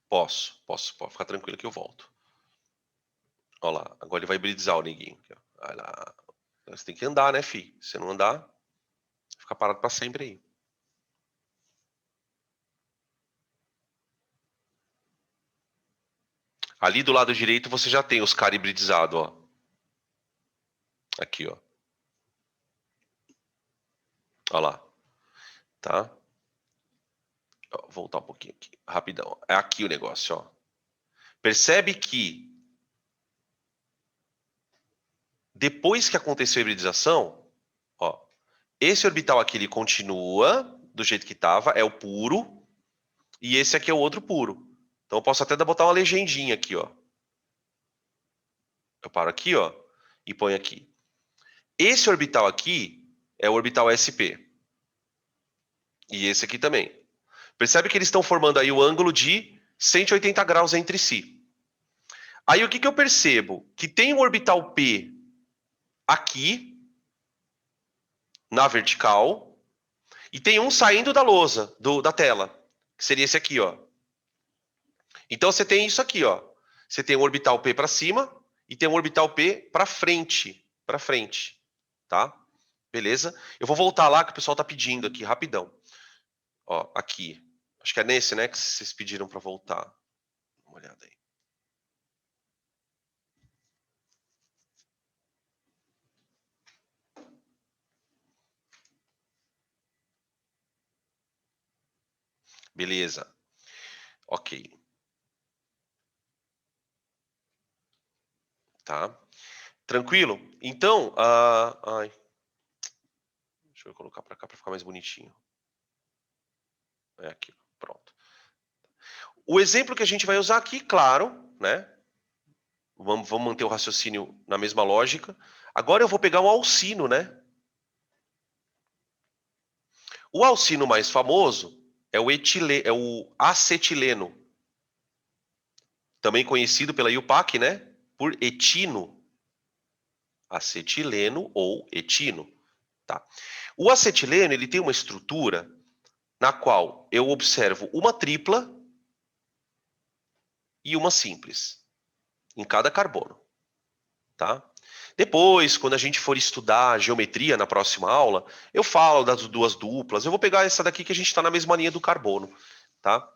Posso. Pode ficar tranquilo que eu volto. Olha lá, agora ele vai hibridizar o neguinho. Olha lá. Você tem que andar, né, fi? Se não andar, fica parado para sempre aí. Ali do lado direito você já tem os caras hibridizados, ó. Aqui, ó. Olha lá. Tá? Ó, voltar um pouquinho aqui, rapidão. É aqui o negócio, ó. Percebe que depois que aconteceu a hibridização, ó, esse orbital aqui ele continua do jeito que estava, é o puro, e esse aqui é o outro puro. Então eu posso até botar uma legendinha aqui, ó. Eu paro aqui, ó, e ponho aqui. Esse orbital aqui é o orbital SP. E esse aqui também. Percebe que eles estão formando aí o ângulo de 180 graus entre si. Aí o que eu percebo? Que tem um orbital P aqui, na vertical, e tem um saindo da lousa, da tela, que seria esse aqui, ó. Então você tem isso aqui, ó. Você tem um orbital P para cima e tem um orbital P para frente, tá? Beleza? Eu vou voltar lá que o pessoal tá pedindo aqui, rapidão. Ó, aqui. Acho que é nesse, né, que vocês pediram para voltar. Dá uma olhada aí. Beleza. Ok. Tá? Tranquilo? Então, ai. Deixa eu colocar para cá para ficar mais bonitinho. É aqui, pronto. O exemplo que a gente vai usar aqui, claro, né? Vamos manter o raciocínio na mesma lógica. Agora eu vou pegar um alcino, né? O alcino mais famoso é o acetileno, também conhecido pela IUPAC, né? Por etino. Acetileno ou etino, tá? O acetileno, ele tem uma estrutura na qual eu observo uma tripla e uma simples em cada carbono, tá? Depois, quando a gente for estudar geometria na próxima aula, eu falo das duas duplas. Eu vou pegar essa daqui que a gente está na mesma linha do carbono, tá?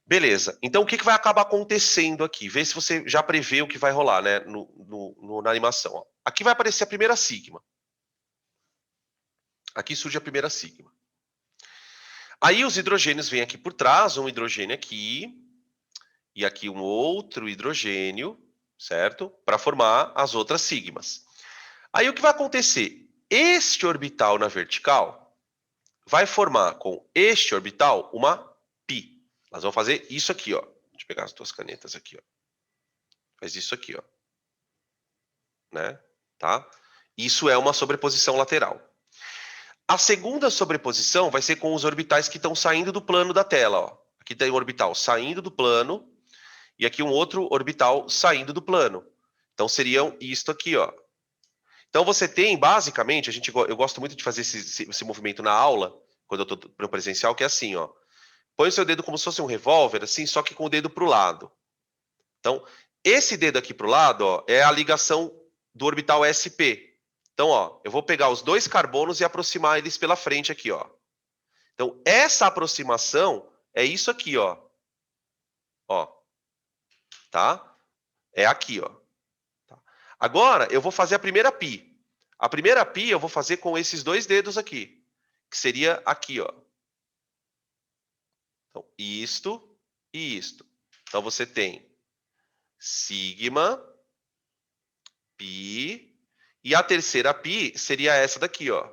Beleza. Então, o que vai acabar acontecendo aqui? Vê se você já prevê o que vai rolar, né, na animação. Ó. Aqui vai aparecer a primeira sigma. Aqui surge a primeira sigma. Aí os hidrogênios vêm aqui por trás, um hidrogênio aqui, e aqui um outro hidrogênio, certo? Para formar as outras sigmas. Aí o que vai acontecer? Este orbital na vertical vai formar com este orbital uma π. Nós vamos fazer isso aqui, ó. Deixa eu pegar as duas canetas aqui, ó. Faz isso aqui, ó. Né? Tá? Isso é uma sobreposição lateral. A segunda sobreposição vai ser com os orbitais que estão saindo do plano da tela, ó. Aqui tem um orbital saindo do plano e aqui um outro orbital saindo do plano. Então seriam isto aqui, ó. Então você tem, basicamente, eu gosto muito de fazer esse movimento na aula, quando eu estou no presencial, que é assim, ó. Põe o seu dedo como se fosse um revólver, assim, só que com o dedo para o lado. Então, esse dedo aqui para o lado, ó, é a ligação do orbital sp. Então, ó, eu vou pegar os dois carbonos e aproximar eles pela frente aqui, ó. Então, essa aproximação é isso aqui, ó. Ó. Tá? É aqui, ó. Tá. Agora, eu vou fazer a primeira π. A primeira π eu vou fazer com esses dois dedos aqui, que seria aqui, ó. Então, isto e isto. Então, você tem sigma, π, e a terceira π seria essa daqui, ó.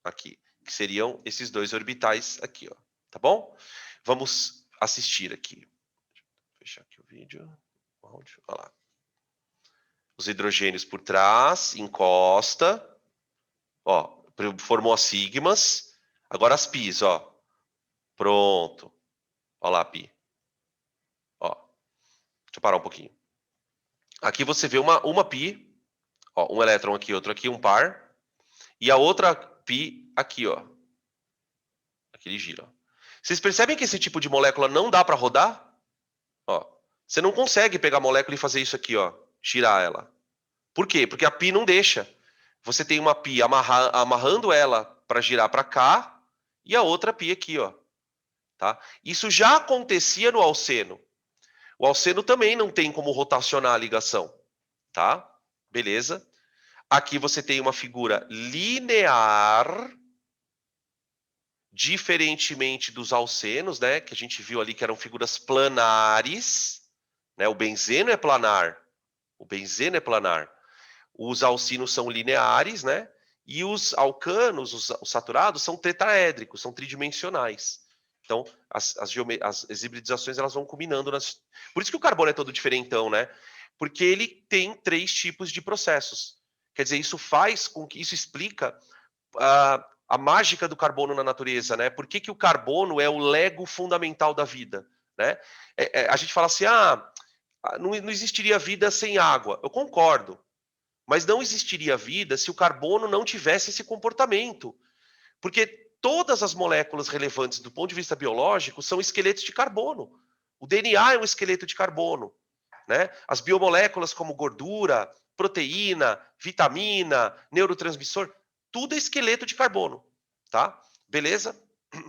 Aqui, que seriam esses dois orbitais aqui, ó. Tá bom? Vamos assistir aqui. Deixa eu fechar aqui o vídeo. O áudio. Olha lá. Os hidrogênios por trás, encosta. Ó, formou as sigmas. Agora as πs, ó. Pronto. Olha lá a π. Ó. Deixa eu parar um pouquinho. Aqui você vê uma π. Ó, um elétron aqui, outro aqui, um par. E a outra π aqui, ó. Aqui ele gira. Ó. Vocês percebem que esse tipo de molécula não dá para rodar? Ó. Você não consegue pegar a molécula e fazer isso aqui, ó. Girar ela. Por quê? Porque a π não deixa. Você tem uma π amarrando ela para girar para cá e a outra π aqui, ó. Tá? Isso já acontecia no alceno. O alceno também não tem como rotacionar a ligação. Tá? Beleza? Aqui você tem uma figura linear, diferentemente dos alcenos, né? Que a gente viu ali que eram figuras planares. né? O benzeno é planar. Os alcinos são lineares, né? E os alcanos, os saturados, são tetraédricos, são tridimensionais. Então, as hibridizações elas vão combinando. Por isso que o carbono é todo diferentão, né? Porque ele tem 3 tipos de processos. Quer dizer, isso explica a mágica do carbono na natureza, né? Por que o carbono é o lego fundamental da vida, né? A gente fala assim, não existiria vida sem água. Eu concordo. Mas não existiria vida se o carbono não tivesse esse comportamento. Porque todas as moléculas relevantes do ponto de vista biológico são esqueletos de carbono. O DNA é um esqueleto de carbono, né? As biomoléculas como gordura, proteína, vitamina, neurotransmissor, tudo é esqueleto de carbono, tá? Beleza?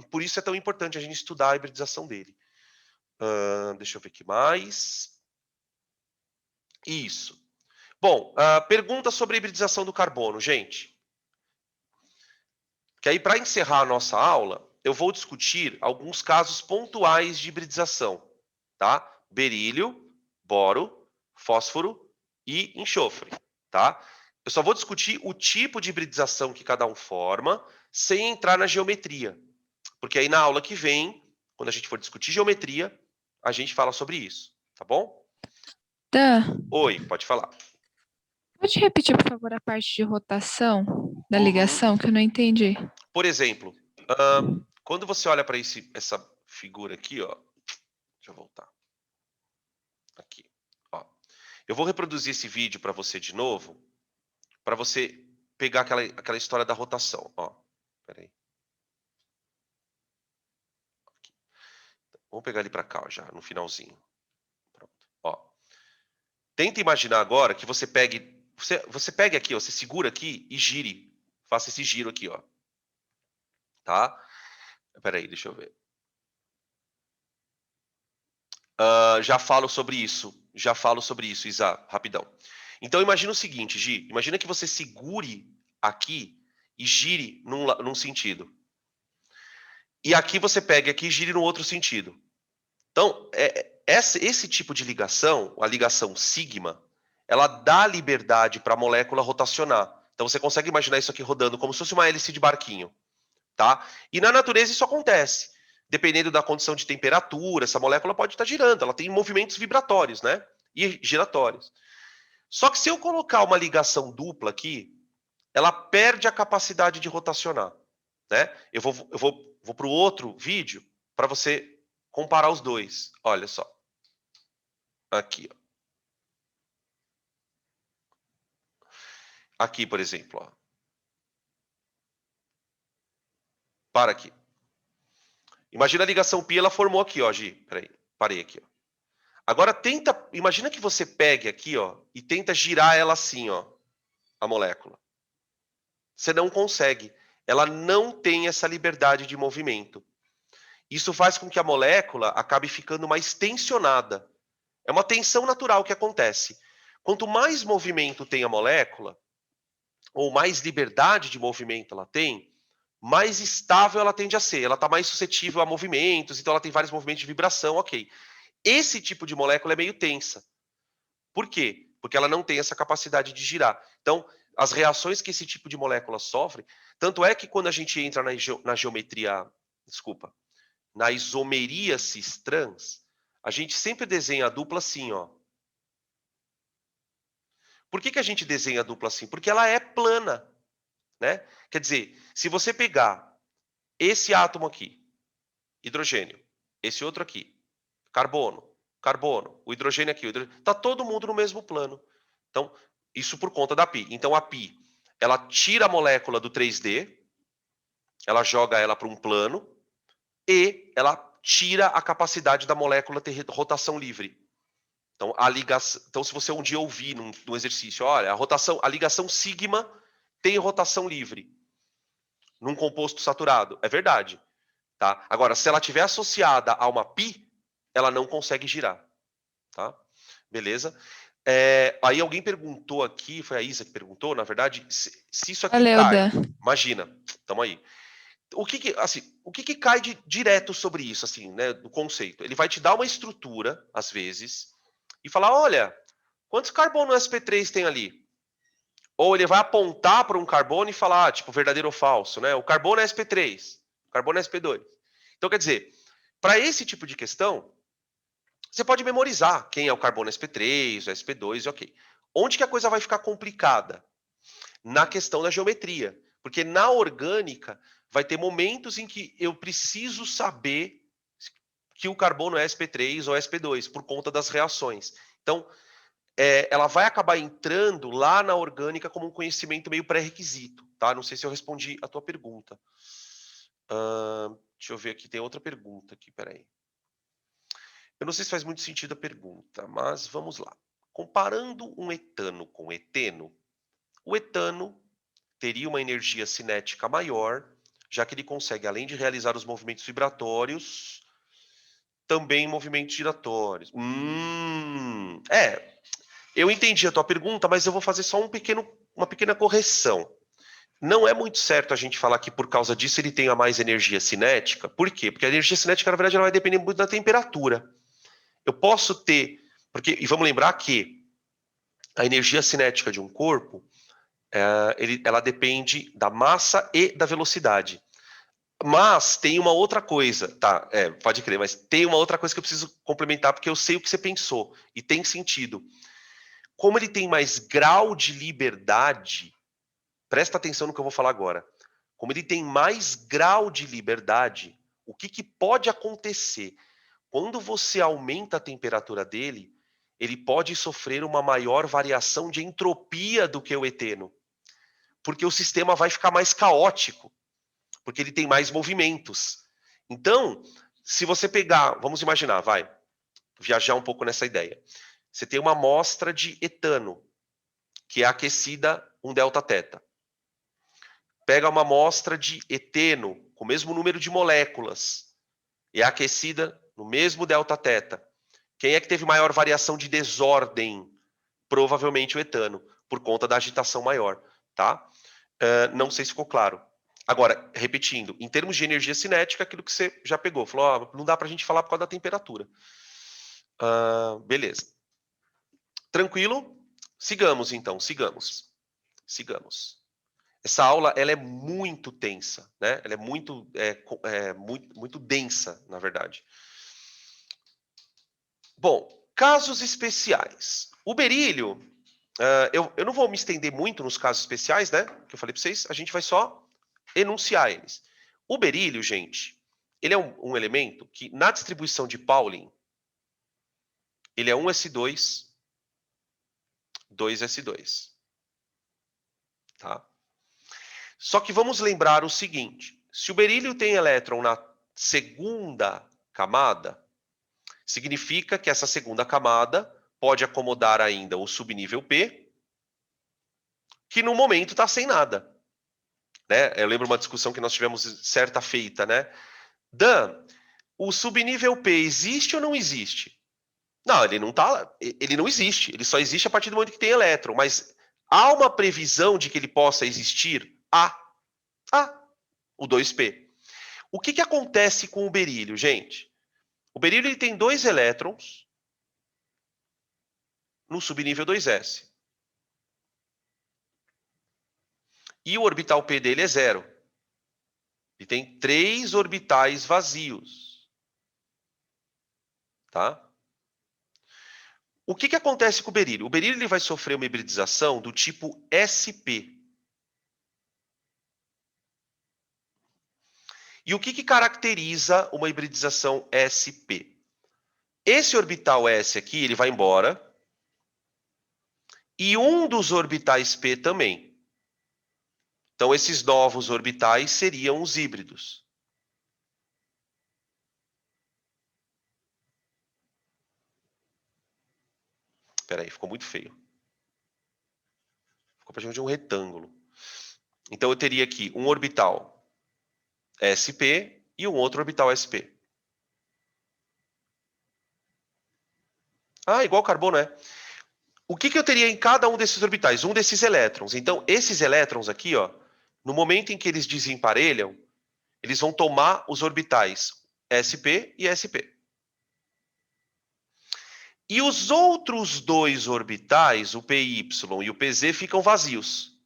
Por isso é tão importante a gente estudar a hibridização dele. Deixa eu ver aqui mais. Isso. Bom, pergunta sobre a hibridização do carbono, gente. Que aí, para encerrar a nossa aula, eu vou discutir alguns casos pontuais de hibridização, tá? Berílio, boro, fósforo e enxofre, tá? Eu só vou discutir o tipo de hibridização que cada um forma, sem entrar na geometria. Porque aí na aula que vem, quando a gente for discutir geometria, a gente fala sobre isso, tá bom?
Dan,
Oi, pode falar.
pode repetir, por favor, a parte de rotação da ligação, que eu não entendi.
Por exemplo, quando você olha para essa figura aqui, ó, deixa eu voltar. Aqui, ó. Eu vou reproduzir esse vídeo para você de novo, para você pegar aquela história da rotação, ó. Peraí. Aqui. Vamos pegar ele para cá, ó, já no finalzinho. Pronto. Ó. Tenta imaginar agora que você pegue aqui, ó, você segura aqui e gire. Faça esse giro aqui, ó. Tá? Peraí, deixa eu ver. Já falo sobre isso, Isa, rapidão. Então imagina o seguinte, Gi, imagina que você segure aqui e gire num sentido. E aqui você pega aqui e gire no outro sentido. Então, esse tipo de ligação, a ligação sigma, ela dá liberdade para a molécula rotacionar. Então você consegue imaginar isso aqui rodando como se fosse uma hélice de barquinho, tá? E na natureza isso acontece. Dependendo da condição de temperatura, essa molécula pode estar girando, ela tem movimentos vibratórios, né? E giratórios. Só que se eu colocar uma ligação dupla aqui, ela perde a capacidade de rotacionar, né? Eu vou para o outro vídeo para você comparar os dois. Olha só. Aqui, ó. Aqui, por exemplo, ó. Para aqui. Imagina a ligação π, ela formou aqui, ó, Gi. Peraí, parei aqui, ó. Agora imagina que você pegue aqui, ó, e tenta girar ela assim, ó, a molécula. Você não consegue. Ela não tem essa liberdade de movimento. Isso faz com que a molécula acabe ficando mais tensionada. É uma tensão natural que acontece. Quanto mais movimento tem a molécula, ou mais liberdade de movimento ela tem, mais estável ela tende a ser. Ela está mais suscetível a movimentos, então ela tem vários movimentos de vibração, ok. Esse tipo de molécula é meio tensa. Por quê? Porque ela não tem essa capacidade de girar. Então, as reações que esse tipo de molécula sofre, tanto é que quando a gente entra na geometria, na isomeria cis-trans, a gente sempre desenha a dupla assim, ó. Por que a gente desenha a dupla assim? Porque ela é plana, né? Quer dizer, se você pegar esse átomo aqui, hidrogênio, esse outro aqui, carbono, o hidrogênio aqui, tá todo mundo no mesmo plano. Então, isso por conta da π. Então, a π, ela tira a molécula do 3D, ela joga ela para um plano, e ela tira a capacidade da molécula ter rotação livre. Então, então se você um dia ouvir num exercício, olha, a ligação sigma tem rotação livre num composto saturado. É verdade. Tá? Agora, se ela estiver associada a uma π, ela não consegue girar. Tá? Beleza? Aí alguém perguntou aqui, foi a Isa que perguntou, na verdade, se isso aqui
Valeu,
cai.
Dan.
Imagina, estamos aí. O que cai direto sobre isso, assim, né, do conceito? Ele vai te dar uma estrutura, às vezes, e falar, olha, quantos carbono sp3 tem ali? Ou ele vai apontar para um carbono e falar, tipo, verdadeiro ou falso, né? O carbono é sp3, o carbono é sp2. Então, quer dizer, para esse tipo de questão, você pode memorizar quem é o carbono sp3, o sp2, ok. Onde que a coisa vai ficar complicada? Na questão da geometria. Porque na orgânica vai ter momentos em que eu preciso saber que o carbono é sp3 ou sp2 por conta das reações. Então, ela vai acabar entrando lá na orgânica como um conhecimento meio pré-requisito, tá? Não sei se eu respondi a tua pergunta. Deixa eu ver aqui, tem outra pergunta aqui, peraí. Eu não sei se faz muito sentido a pergunta, mas vamos lá. Comparando um etano com eteno, o etano teria uma energia cinética maior, já que ele consegue, além de realizar os movimentos vibratórios, também movimentos giratórios. Eu entendi a tua pergunta, mas eu vou fazer só uma pequena correção. Não é muito certo a gente falar que por causa disso ele tenha mais energia cinética. Por quê? Porque a energia cinética, na verdade, ela vai depender muito da temperatura. Eu posso ter... E vamos lembrar que a energia cinética de um corpo, ela depende da massa e da velocidade. Mas tem uma outra coisa, tá? Pode crer, mas tem uma outra coisa que eu preciso complementar, porque eu sei o que você pensou, e tem sentido. Como ele tem mais grau de liberdade, presta atenção no que eu vou falar agora. Como ele tem mais grau de liberdade, o que pode acontecer? Quando você aumenta a temperatura dele, ele pode sofrer uma maior variação de entropia do que o eteno. Porque o sistema vai ficar mais caótico. Porque ele tem mais movimentos. Então, se você pegar, vamos imaginar, viajar um pouco nessa ideia. Você tem uma amostra de etano, que é aquecida um Δθ. Pega uma amostra de eteno, com o mesmo número de moléculas, e é aquecida no mesmo Δθ. Quem é que teve maior variação de desordem? Provavelmente o etano, por conta da agitação maior, tá? Não sei se ficou claro. Agora, repetindo, em termos de energia cinética, aquilo que você já pegou, falou, não dá para a gente falar por causa da temperatura. Beleza. Tranquilo? Sigamos, então, sigamos. Essa aula, ela é muito tensa, né? Ela é muito densa, na verdade. Bom, casos especiais. O berílio, eu não vou me estender muito nos casos especiais, né? Que eu falei para vocês, a gente vai só enunciar eles. O berílio, gente, ele é um elemento que, na distribuição de Pauling, ele é 1s2, 2s2. Tá? Só que vamos lembrar o seguinte, se o berílio tem elétron na segunda camada, significa que essa segunda camada pode acomodar ainda o subnível P, que no momento está sem nada. Né? Eu lembro uma discussão que nós tivemos certa feita, né? Dan, o subnível P existe ou não existe? Não, ele não existe. Ele só existe a partir do momento que tem elétron. Mas há uma previsão de que ele possa existir? O 2p. O que acontece com o berílio, gente? O berílio ele tem 2 elétrons no subnível 2s. E o orbital P dele é 0. Ele tem 3 orbitais vazios. Tá? O que acontece com o berílio? O berílio ele vai sofrer uma hibridização do tipo sp. E o que caracteriza uma hibridização sp? Esse orbital S aqui, ele vai embora. E um dos orbitais p também. Então, esses novos orbitais seriam os híbridos. Espera aí, ficou muito feio. Ficou praticamente um retângulo. Então, eu teria aqui um orbital sp e um outro orbital sp. Igual carbono, né? O que eu teria em cada um desses orbitais? Um desses elétrons. Então, esses elétrons aqui, ó, no momento em que eles desemparelham, eles vão tomar os orbitais sp e sp. E os outros dois orbitais, o PY e o PZ, ficam vazios.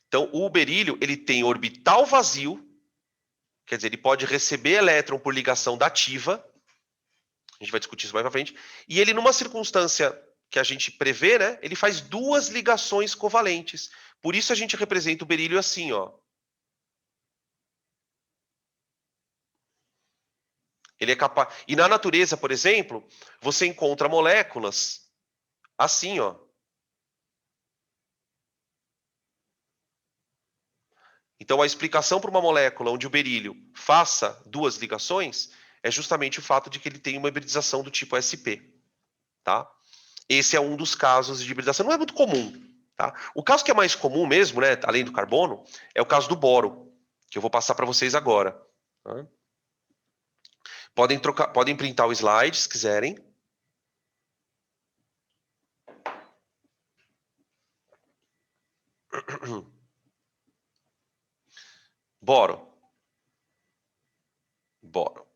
Então, o berílio, ele tem orbital vazio, quer dizer, ele pode receber elétron por ligação dativa, a gente vai discutir isso mais pra frente, e ele, numa circunstância que a gente prevê, né, ele faz duas ligações covalentes. Por isso a gente representa o berílio assim, ó. Ele é capaz. E na natureza, por exemplo, você encontra moléculas assim, ó. Então, a explicação para uma molécula onde o berílio faça duas ligações é justamente o fato de que ele tem uma hibridização do tipo sp, tá? Esse é um dos casos de hibridação. Não é muito comum, tá? O caso que é mais comum mesmo, né, além do carbono, é o caso do boro, que eu vou passar para vocês agora. Tá? Podem printar o slide se quiserem. Boro. Boro.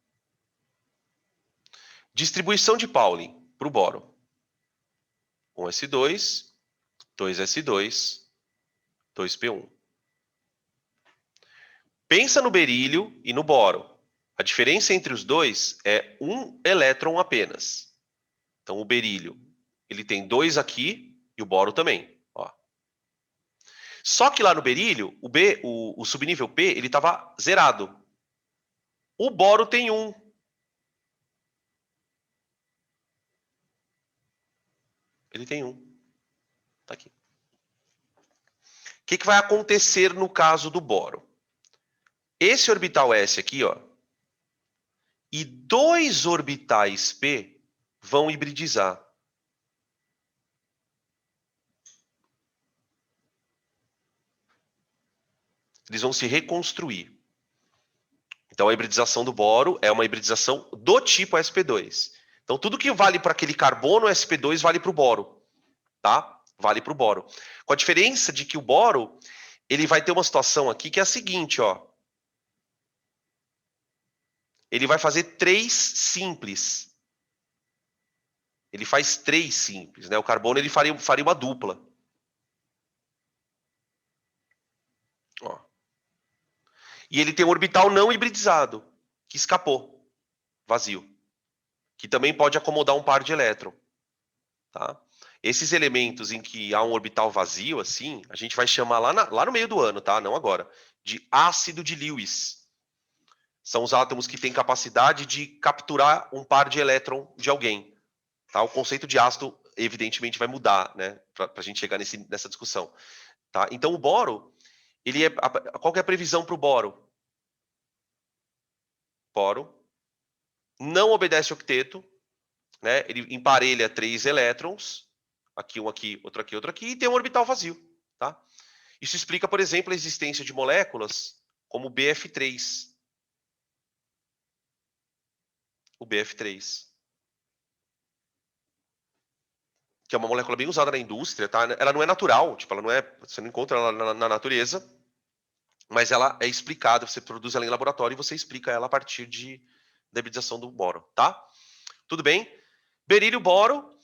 Distribuição de Pauling para o boro. 1s2, 2s2, 2p1. Pensa no berílio e no boro. A diferença entre os dois é um elétron apenas. Então, o berílio, ele tem 2 aqui e o boro também. Ó. Só que lá no berílio, o subnível P, ele estava zerado. O boro tem 1. Ele tem 1. Tá aqui. O que vai acontecer no caso do boro? Esse orbital S aqui, ó, e 2 orbitais P vão hibridizar. Eles vão se reconstruir. Então, a hibridização do boro é uma hibridização do tipo sp2. Então, tudo que vale para aquele carbono sp2 vale para o boro. Tá? Vale para o boro. Com a diferença de que o boro, ele vai ter uma situação aqui que é a seguinte, ó. Ele vai fazer 3 simples. Ele faz 3 simples, né? O carbono ele faria uma dupla. Ó. E ele tem um orbital não hibridizado, que escapou, vazio. Que também pode acomodar um par de elétron. Tá? Esses elementos em que há um orbital vazio, assim, a gente vai chamar lá no meio do ano, tá? Não agora, de ácido de Lewis. São os átomos que têm capacidade de capturar um par de elétron de alguém. Tá? O conceito de ácido, evidentemente, vai mudar, né? Para a gente chegar nessa discussão. Tá? Então, o boro, qual que é a previsão para o boro? Boro não obedece octeto, né? Ele emparelha 3 elétrons, aqui, outro aqui, outro aqui, e tem um orbital vazio. Tá? Isso explica, por exemplo, a existência de moléculas como o BF3. O BF3. Que é uma molécula bem usada na indústria, tá? Ela não é natural, tipo, ela não é, você não encontra ela na natureza, mas ela é explicada, você produz ela em laboratório e você explica ela a partir da hibridização do boro, tá? Tudo bem? Berílio, boro.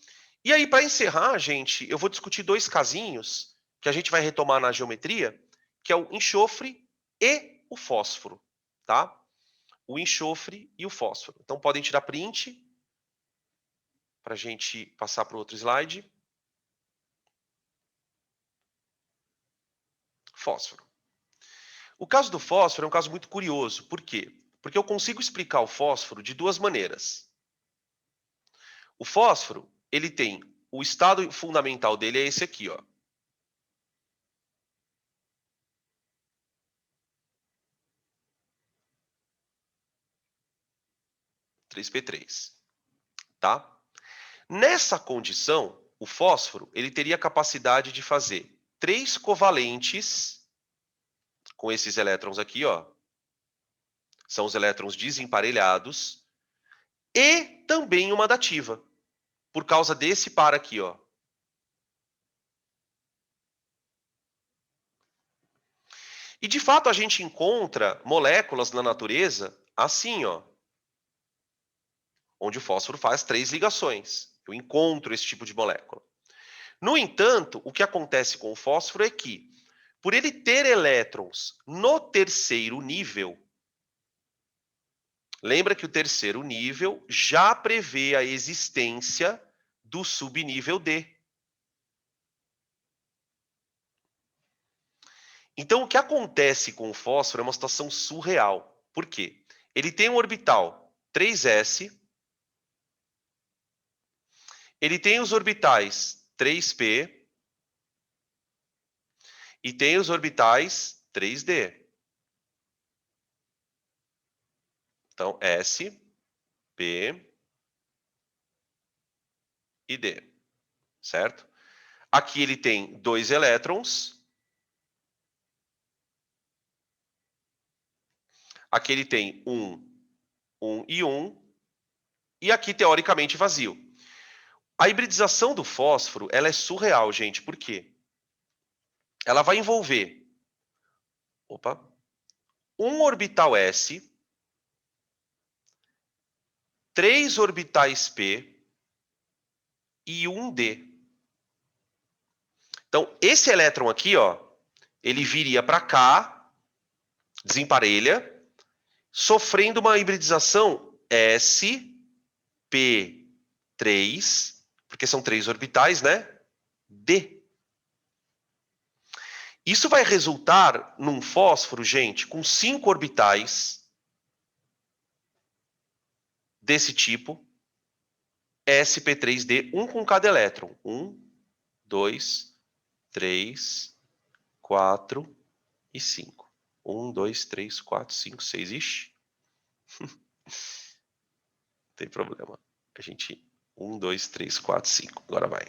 E aí, para encerrar, gente, eu vou discutir 2 casinhos que a gente vai retomar na geometria, que é o enxofre e o fósforo, tá? O enxofre e o fósforo. Então, podem tirar print para a gente passar para o outro slide. Fósforo. O caso do fósforo é um caso muito curioso. Por quê? Porque eu consigo explicar o fósforo de 2 maneiras. O fósforo, ele tem o estado fundamental dele é esse aqui, ó. (3p3), tá? Nessa condição, o fósforo, ele teria a capacidade de fazer 3 covalentes com esses elétrons aqui, ó. São os elétrons desemparelhados e também uma dativa, por causa desse par aqui, ó. E, de fato, a gente encontra moléculas na natureza assim, ó, onde o fósforo faz 3 ligações. Eu encontro esse tipo de molécula. No entanto, o que acontece com o fósforo é que, por ele ter elétrons no terceiro nível, lembra que o terceiro nível já prevê a existência do subnível D. Então, o que acontece com o fósforo é uma situação surreal. Por quê? Ele tem um orbital 3s, ele tem os orbitais 3p e tem os orbitais 3d. Então, S, P e D, certo? Aqui ele tem 2 elétrons. Aqui ele tem 1 e 1. E aqui, teoricamente, vazio. A hibridização do fósforo, ela é surreal, gente. Por quê? Ela vai envolver um orbital S, 3 orbitais P e 1 D. Então, esse elétron aqui, ó, ele viria para cá, desemparelha, sofrendo uma hibridização sp3, porque são 3 orbitais, né? D. Isso vai resultar num fósforo, gente, com 5 orbitais desse tipo, sp3d, um com cada elétron. 1, 2, 3, 4 e 5. 1, 2, 3, 4, 5, 6. Ixi. Não tem problema. A gente... 1, 2, 3, 4, 5. Agora vai.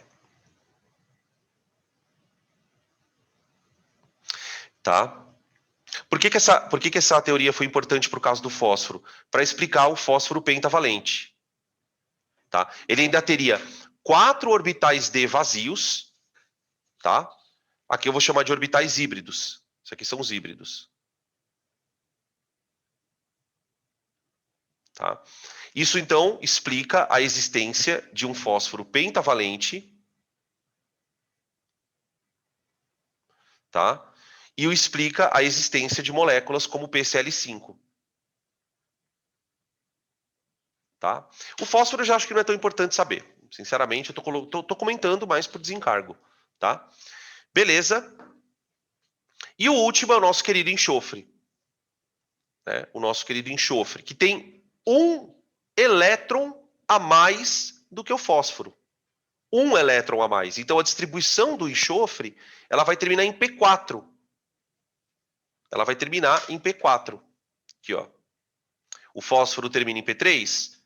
Tá? Por que essa teoria foi importante para o caso do fósforo? Para explicar o fósforo pentavalente. Tá? Ele ainda teria 4 orbitais D vazios. Tá? Aqui eu vou chamar de orbitais híbridos. Isso aqui são os híbridos. Tá? Isso, então, explica a existência de um fósforo pentavalente. Tá? E o explica a existência de moléculas como o PCl5. Tá? O fósforo eu já acho que não é tão importante saber. Sinceramente, eu tô comentando mais por desencargo. Tá? Beleza? E o último é o nosso querido enxofre. Né? O nosso querido enxofre, que tem um elétron a mais do que o fósforo. Um elétron a mais. Então, a distribuição do enxofre, ela vai terminar em P4. Ela vai terminar em P4. Aqui, ó. O fósforo termina em P3,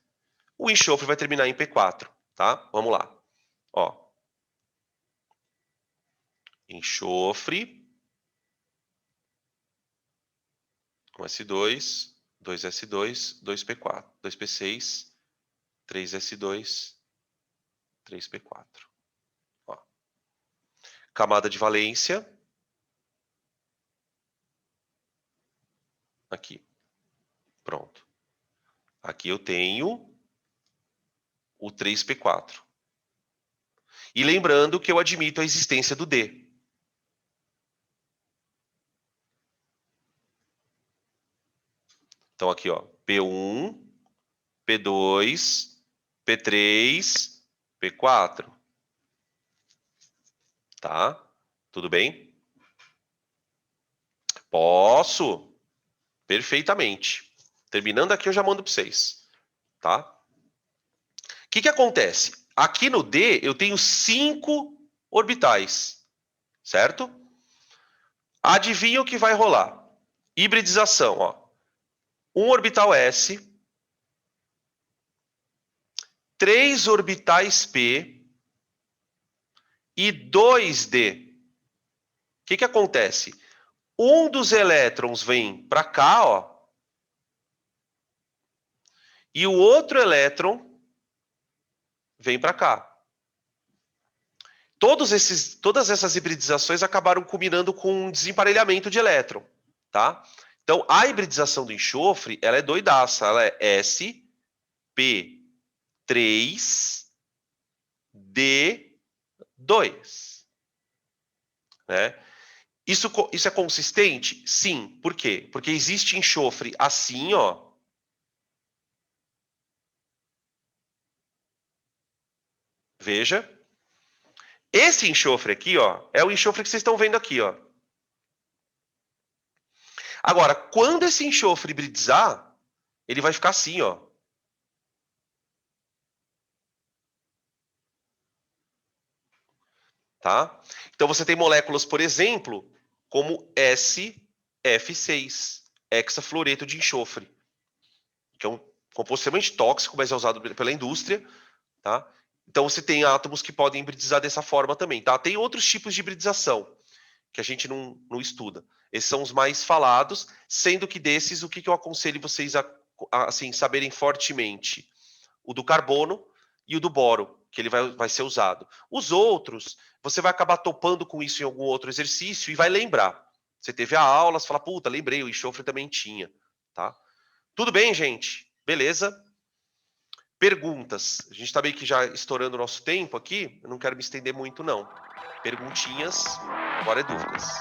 o enxofre vai terminar em P4, tá? Vamos lá. Ó. Enxofre. 1s2, 2s2, 2p4, 2p6, 3s2, 3p4. Ó. Camada de valência. Aqui. Pronto. Aqui eu tenho o 3p4. E lembrando que eu admito a existência do D. Então aqui, ó, P1, P2, P3, P4. Tá? Tudo bem? Posso? Perfeitamente. Terminando aqui, eu já mando para vocês. Tá? O que acontece? Aqui no D, eu tenho 5 orbitais. Certo? Adivinha o que vai rolar? Hibridização, ó. Um orbital S, 3 orbitais P e 2 D. O que acontece? Um dos elétrons vem para cá, ó, e o outro elétron vem para cá. Todas essas hibridizações acabaram culminando com um desemparelhamento de elétron. tá? Então, a hibridização do enxofre, ela é doidaça. Ela é sp3d2, né? Isso é consistente? Sim. Por quê? Porque existe enxofre assim, ó. Veja. Esse enxofre aqui, ó, é o enxofre que vocês estão vendo aqui, ó. Agora, quando esse enxofre hibridizar, ele vai ficar assim, ó. Tá? Então, você tem moléculas, por exemplo, como SF6, hexafluoreto de enxofre, que é um composto extremamente tóxico, mas é usado pela indústria, tá? Então, você tem átomos que podem hibridizar dessa forma também, tá? Tem outros tipos de hibridização que a gente não estuda. Esses são os mais falados, sendo que desses, o que eu aconselho vocês a assim, saberem fortemente? O do carbono e o do boro, que ele vai ser usado. Os outros, você vai acabar topando com isso em algum outro exercício e vai lembrar. Você teve a aula, você fala, puta, lembrei, o enxofre também tinha, tá? Tudo bem, gente? Beleza? Perguntas. A gente está meio que já estourando o nosso tempo aqui, eu não quero me estender muito, não. Perguntinhas, agora é dúvidas.